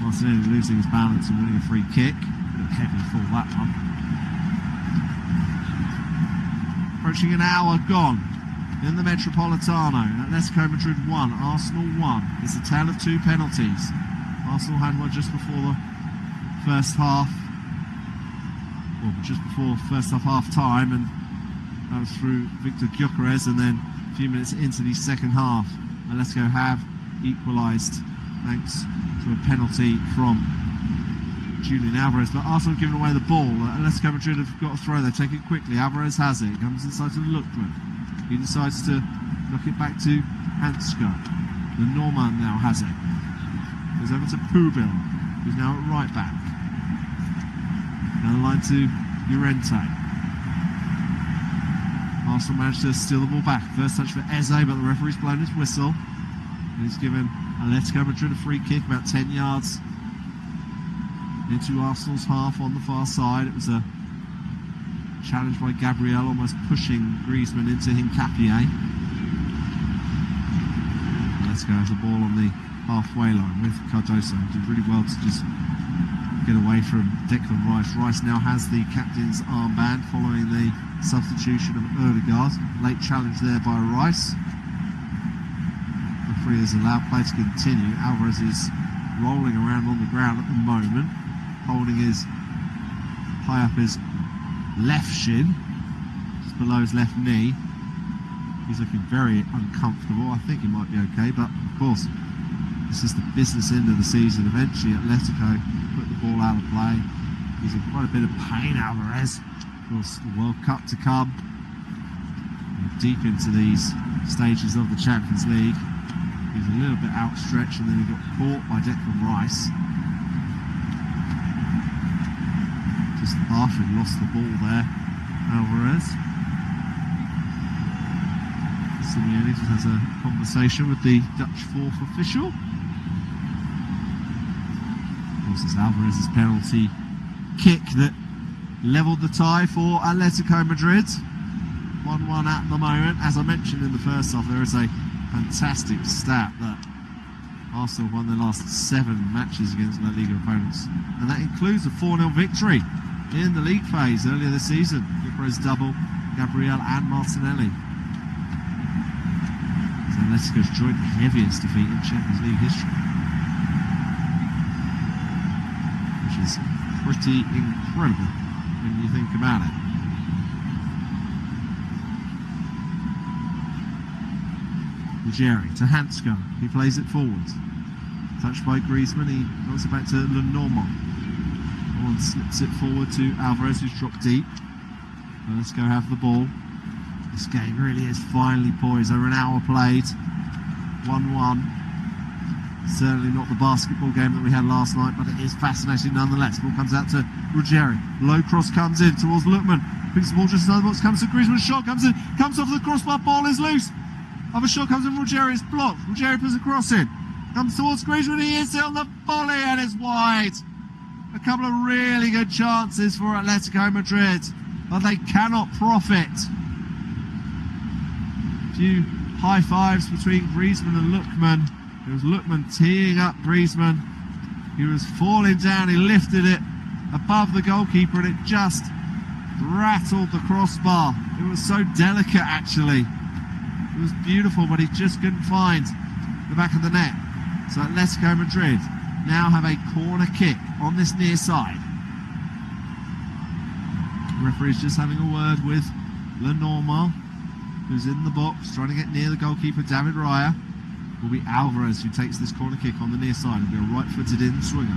Martinelli losing his balance and winning a free kick. Bit of heavy fall, that one. Approaching an hour gone in the Metropolitano. Atletico Madrid 1, Arsenal 1. It's a tale of two penalties. Arsenal had one just before the first half. Well, just before first half time, and that was through Victor Gyökeres, and then a few minutes into the second half, Atletico have equalised thanks to a penalty from Julian Alvarez, but Arsenal have given away the ball. Atletico Madrid have got a throw, they take it quickly. Alvarez has it, comes inside to Lookman. He decides to Knock it back to Hansko. The Norman now has it. Goes over to Pubil, who's now at right back. Now the line to Llorente. Arsenal managed to steal the ball back. First touch for Eze, but the referee's blown his whistle. And he's given Atletico Madrid a free kick about 10 yards into Arsenal's half on the far side. It was a challenge by Gabriel, almost pushing Griezmann into Hincapié. Atletico has the ball on the halfway line with Cardoso. Did really well to just get away from Declan Rice. Rice now has the captain's armband following the substitution of Ødegaard. Late challenge there by Rice. The referee has allowed play to continue. Alvarez is rolling around on the ground at the moment, holding his high up his left shin, just below his left knee. He's looking very uncomfortable. I think he might be okay, but of course this is the business end of the season. Eventually Atletico put the ball out of play. He's in quite a bit of pain, Alvarez. Of course, the World Cup to come. We're deep into these stages of the Champions League. He's a little bit outstretched, and then he got caught by Declan Rice just after he lost the ball there. Alvarez. Simeone just has a conversation with the Dutch fourth official. Of course, it's Alvarez's penalty kick that levelled the tie for Atletico Madrid. 1-1 at the moment. As I mentioned in the first half, there is a fantastic stat that Arsenal won their last 7 matches against La Liga opponents, and that includes a 4-0 victory in the league phase earlier this season. Gyökeres double, Gabriel and Martinelli. So Atletico's joint heaviest defeat in Champions League history, which is pretty incredible when you think about it. Jerry to Hansko, he plays it forward. Touched by Griezmann, he knocks it back to Lenormand. One slips it forward to Alvarez, who's dropped deep. And let's go have the ball. This game really is finely poised. Over an hour played, 1-1. Certainly not the basketball game that we had last night, but it is fascinating nonetheless. Ball comes out to Ruggieri. Low cross comes in towards Lookman. Picks the ball just inside the box, comes to Griezmann. Shot comes in, comes off the crossbar. Ball is loose. Other shot comes in, Ruggieri is blocked. Ruggieri puts a cross in. Comes towards Griezmann, he hits it on the volley and it's wide. A couple of really good chances for Atletico Madrid, but they cannot profit. A few high fives between Griezmann and Lookman. It was Lookman teeing up Griezmann. He was falling down, he lifted it above the goalkeeper and it just rattled the crossbar. It was so delicate actually. It was beautiful, but he just couldn't find the back of the net. So Atletico Madrid now have a corner kick on this near side. The referee's just having a word with Lenormand, who's in the box, trying to get near the goalkeeper, David Raya. It will be Alvarez who takes this corner kick on the near side. It'll be a right-footed in swinger.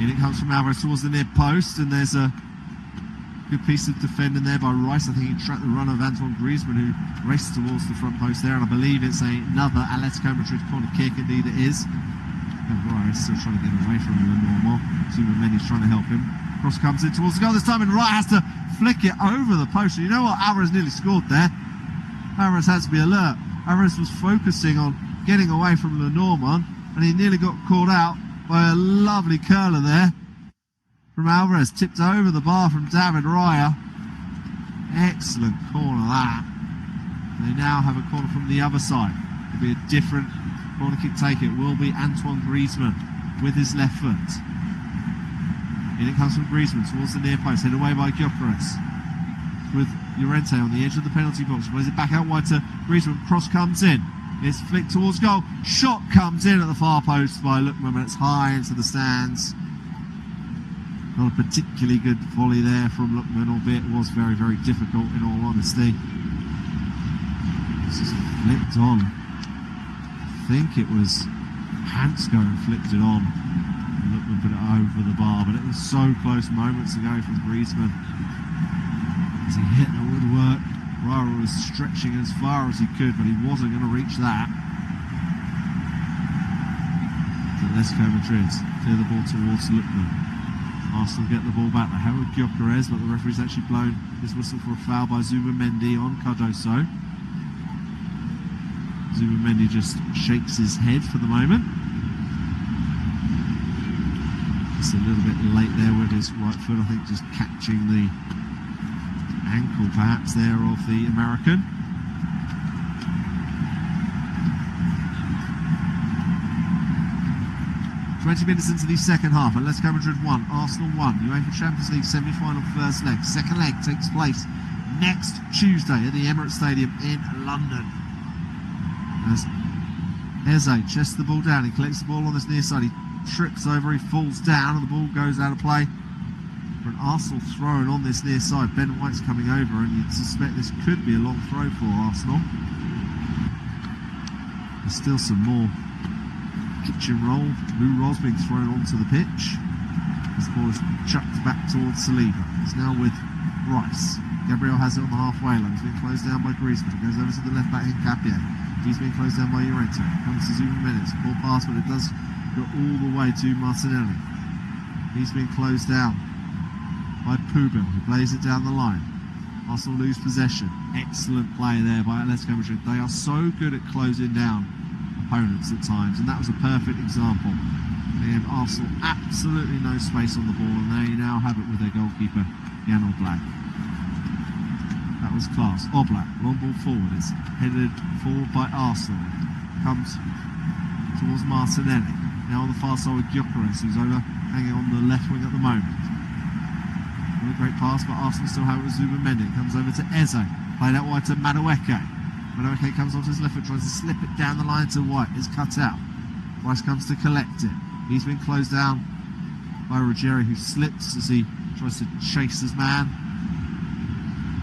In it comes from Alvarez towards the near post, and there's a good piece of defending there by Rice. I think he tracked the run of Antoine Griezmann, who raced towards the front post there, and I believe it's another Atletico Madrid corner kick. Indeed it is. And Rice still trying to get away from Lenormand. Simeone's trying to help him. Cross comes in towards the goal this time, and Wright has to flick it over the post. You know what? Alvarez nearly scored there. Alvarez has to be alert. Alvarez was focusing on getting away from Lenormand, and he nearly got caught out by a lovely curler there from Alvarez, tipped over the bar from David Raya. Excellent corner that. They now have a corner from the other side. It'll be a different corner kick taker. It will be Antoine Griezmann with his left foot. In it comes from Griezmann towards the near post, headed away by Gyökeres. With Llorente on the edge of the penalty box. Plays it back out wide to Griezmann. Cross comes in. It's flicked towards goal. Shot comes in at the far post by Lookman, and it's high into the stands. Not a particularly good volley there from Lookman, albeit it was very, very difficult in all honesty. This is flipped on. I think it was Hansko who flipped it on. And Lookman put it over the bar, but it was so close moments ago from Griezmann. As he hit the woodwork Ferrara was stretching as far as he could, but he wasn't going to reach that. Atletico Madrid clear the ball towards Lookman. Arsenal get the ball back. They held Gyökeres, but the referee's actually blown his whistle for a foul by Zubamendi on Cardoso. Zubamendi just shakes his head for the moment. Just a little bit late there with his right foot, I think, just catching the ankle perhaps there of the American. Minutes into the second half, Atletico Madrid 1, Arsenal 1, UEFA Champions League semi-final first leg. Second leg takes place next Tuesday at the Emirates Stadium in London. As Eze chests the ball down, he collects the ball on this near side, he trips over, he falls down, and the ball goes out of play for an Arsenal throw-in on this near side. Ben White's coming over, and you'd suspect this could be a long throw for Arsenal. There's still some more kitchen roll, blue rolls being thrown onto the pitch. This ball is chucked back towards Saliba. It's now with Rice. Gabriel has it on the halfway line. He's being closed down by Griezmann. It goes over to the left back in Capia. He's being closed down by Llorente. Comes to Zubamendi. Ball pass, but it does go all the way to Martinelli. He's being closed down by Pubil, who plays it down the line. Arsenal lose possession. Excellent play there by Atletico Madrid. They are so good at closing down opponents at times, and that was a perfect example. They gave Arsenal absolutely no space on the ball, and they now have it with their goalkeeper Jan Oblak. That was class. Oblak, long ball forward, it's headed forward by Arsenal, comes towards Martinelli, now on the far side with Gyökeres, who's over hanging on the left wing at the moment. Not a great pass, but Arsenal still have it with Zubamendi. It comes over to Eze, played out wide to Madueke. Madueke comes onto his left foot, tries to slip it down the line to White. It's cut out. Rice comes to collect it. He's been closed down by Ruggieri, who slips as he tries to chase his man.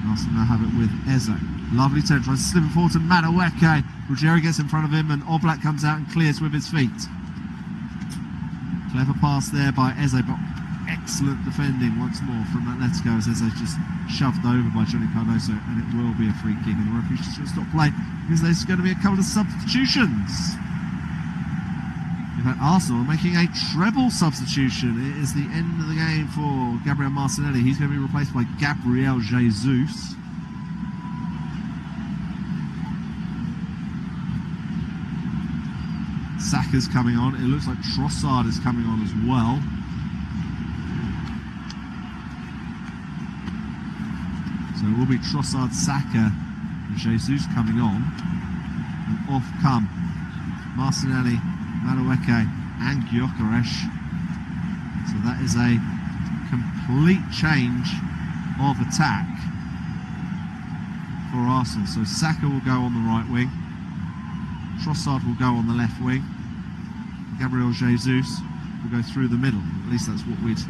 Arsenal now have it with Eze. Lovely turn, tries to slip it forward to Madueke. Ruggieri gets in front of him, and Oblak comes out and clears with his feet. Clever pass there by Eze, but excellent defending once more from Atletico as Eze's just shoved over by Johnny Cardoso, and it will be a free kick, and the referee just going to stop play because there's going to be a couple of substitutions. In fact, Arsenal are making a treble substitution. It is the end of the game for Gabriel Martinelli. He's going to be replaced by Gabriel Jesus. Saka's coming on. It looks like Trossard is coming on as well. So it will be Trossard, Saka and Jesus coming on. And off come Martinelli, Madueke and Gyökeres. So that is a complete change of attack for Arsenal. So Saka will go on the right wing, Trossard will go on the left wing, Gabriel Jesus will go through the middle. At least that's what we'd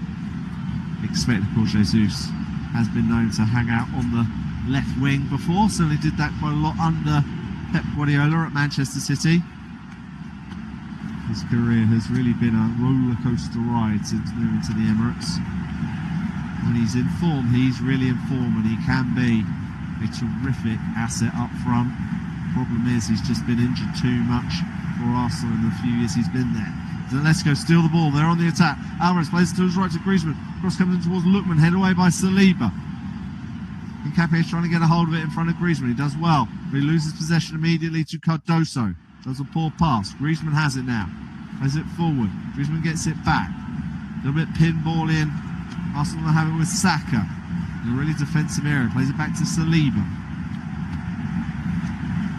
expect. Of course, Jesus has been known to hang out on the left wing before, certainly did that quite a lot under Pep Guardiola at Manchester City. His career has really been a roller coaster ride since moving to the Emirates. When he's in form, he's really in form, and he can be a terrific asset up front. Problem is, he's just been injured too much for Arsenal in the few years he's been there. So let's go steal the ball. They're on the attack. Alvarez plays it to his right to Griezmann. Cross comes in towards Lookman, head away by Saliba. And Capia is trying to get a hold of it in front of Griezmann. He does well, but he loses possession immediately to Cardoso. Does a poor pass. Griezmann has it now. Plays it forward. Griezmann gets it back. A little bit pinball in. Arsenal have it with Saka. In a really defensive area. Plays it back to Saliba.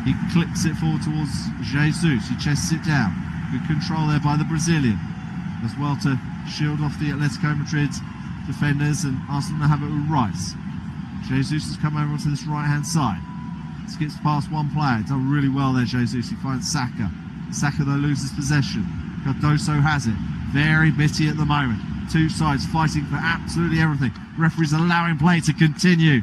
He clips it forward towards Jesus. He chests it down. Good control there by the Brazilian. As well to shield off the Atletico Madrid defenders, and Arsenal have it with Rice. Jesus has come over onto this right-hand side. Skips past one player. Done really well there, Jesus. He finds Saka. Saka, though, loses possession. Cardoso has it. Very bitty at the moment. Two sides fighting for absolutely everything. Referees allowing play to continue.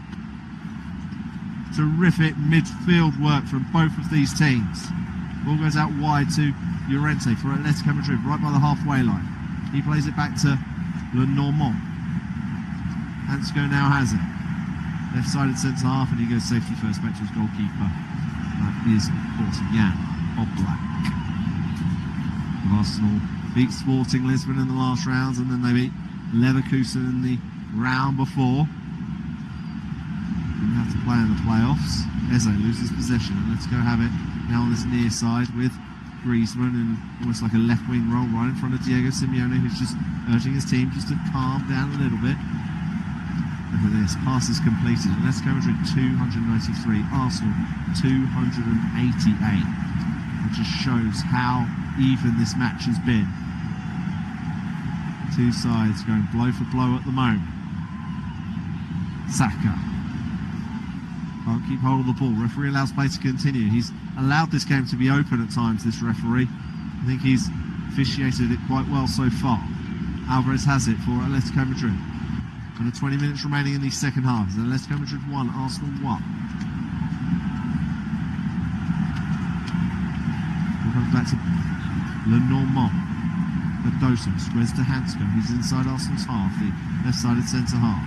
Terrific midfield work from both of these teams. Ball goes out wide to Llorente for Atletico Madrid, right by the halfway line. He plays it back to Lenormand. Hansco now has it. left-sided centre half, and he goes safety first back to his goalkeeper. That is, of course, Jan Oblak. Arsenal beat Sporting Lisbon in the last round, and then they beat Leverkusen in the round before. Didn't have to play in the playoffs. Eze loses possession, and let's go have it now on this near side with Griezmann in almost like a left wing role right in front of Diego Simeone, who's just urging his team just to calm down a little bit. Look at this, pass is completed. Atletico Madrid 293, Arsenal 288. It just shows how even this match has been. Two sides going blow for blow at the moment. Saka can't keep hold of the ball. Referee allows play to continue. He's allowed this game to be open at times, this referee. I think he's officiated it quite well so far. Alvarez has it for Atletico Madrid. And 20 minutes remaining in the second half. Atletico Madrid 1, Arsenal 1. Ball comes back to Lenormand. Cardoso squares to Hansko. He's inside Arsenal's half, the left-sided centre half.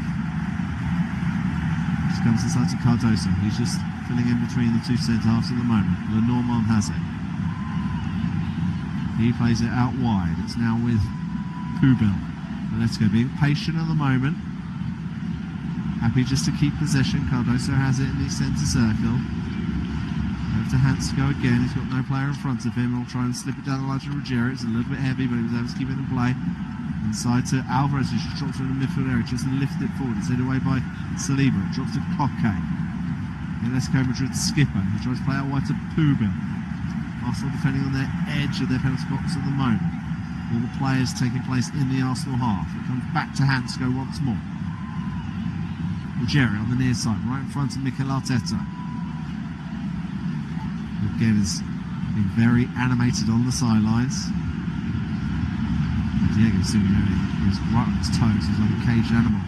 Just comes inside to Cardoso. He's just filling in between the two centre halves at the moment. Lenormand has it. He plays it out wide. It's now with Pubil. Let's go, being patient at the moment. Happy just to keep possession. Cardoso has it in the centre circle. Over to Hansko again. He's got no player in front of him. He'll try and slip it down the line to Ruggiero. It's a little bit heavy, but he was able to keep it in play. Inside to Alvarez, who just drops it in the midfield area. Just lifted it forward. It's headed away by Saliba. It drops to Koke. Atletico Madrid's skipper. He tries to play out wide to Pubil. Arsenal defending on their edge of their penalty box at the moment. All the players taking place in the Arsenal half. It comes back to Hansko once more. Ruggiero on the near side, right in front of Mikel Arteta. Again, has been very animated on the sidelines. Diego Simeone is right on his toes. He's like a caged animal.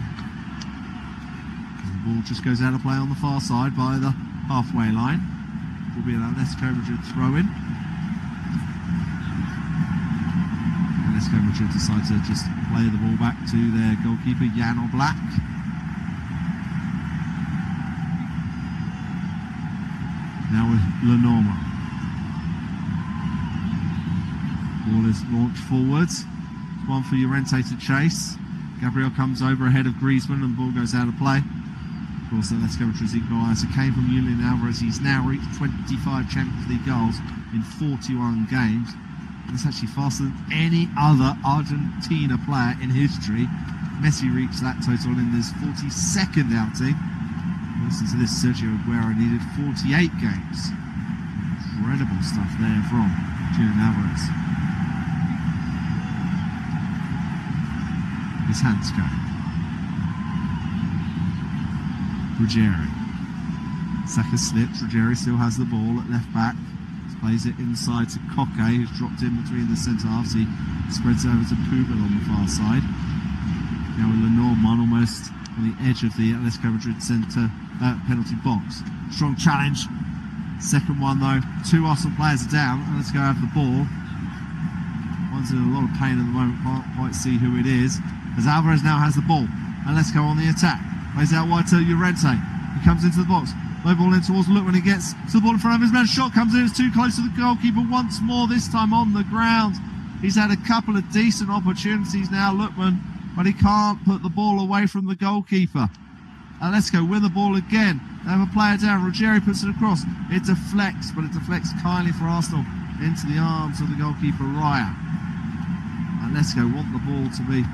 And the ball just goes out of play on the far side by the halfway line. Will be an Atletico Madrid throw-in. Atletico Madrid decide to just play the ball back to their goalkeeper Jan Oblak. Now with Lenormand. Ball is launched forwards. One for Llorente to chase. Gabriel comes over ahead of Griezmann and ball goes out of play. Of course, Atletico Madrid's equaliser came from Julian Alvarez. He's now reached 25 Champions League goals in 41 games. And it's actually faster than any other Argentina player in history. Messi reached that total in his 42nd outing. Listen to this, Sergio Aguero needed 48 games. Incredible stuff there from Julian Alvarez. Here's Hansko. Ruggiero. Saka slips, Ruggiero still has the ball at left back. Plays it inside to Koke, who's dropped in between the centre halves. He spreads over to Pubil on the far side. Now with Lenormand almost on the edge of the Atletico Madrid centre penalty box. Strong challenge. Second one though. Two Arsenal players are down, and let's go have the ball. One's in a lot of pain at the moment, can't quite see who it is. As Alvarez now has the ball, and let's go on the attack. Plays out wide to Llorente. He comes into the box. Low ball in towards Look when he gets to the ball in front of his man. Shot comes in, it's too close to the goalkeeper once more, this time on the ground. He's had a couple of decent opportunities now, Lookman, but he can't put the ball away from the goalkeeper. And let's go win the ball again. They have a player down. Ruggiero puts it across. It deflects, but it deflects kindly for Arsenal into the arms of the goalkeeper, Raya. And let's go want the ball to be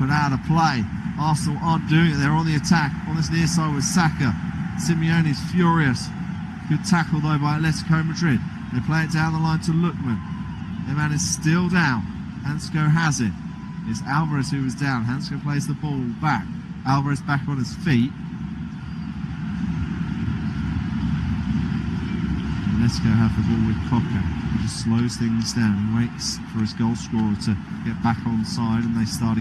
put out of play. Arsenal aren't doing it. They're on the attack on this near side with Saka. Simeone's furious. Good tackle though by Atletico Madrid. They play it down the line to Lookman. Their man is still down. Hansko has it. It's Alvarez who was down. Hansko plays the ball back. Alvarez back on his feet. And let's go have the ball with Koke. He just slows things down and waits for his goal scorer to get back on side, and they start again.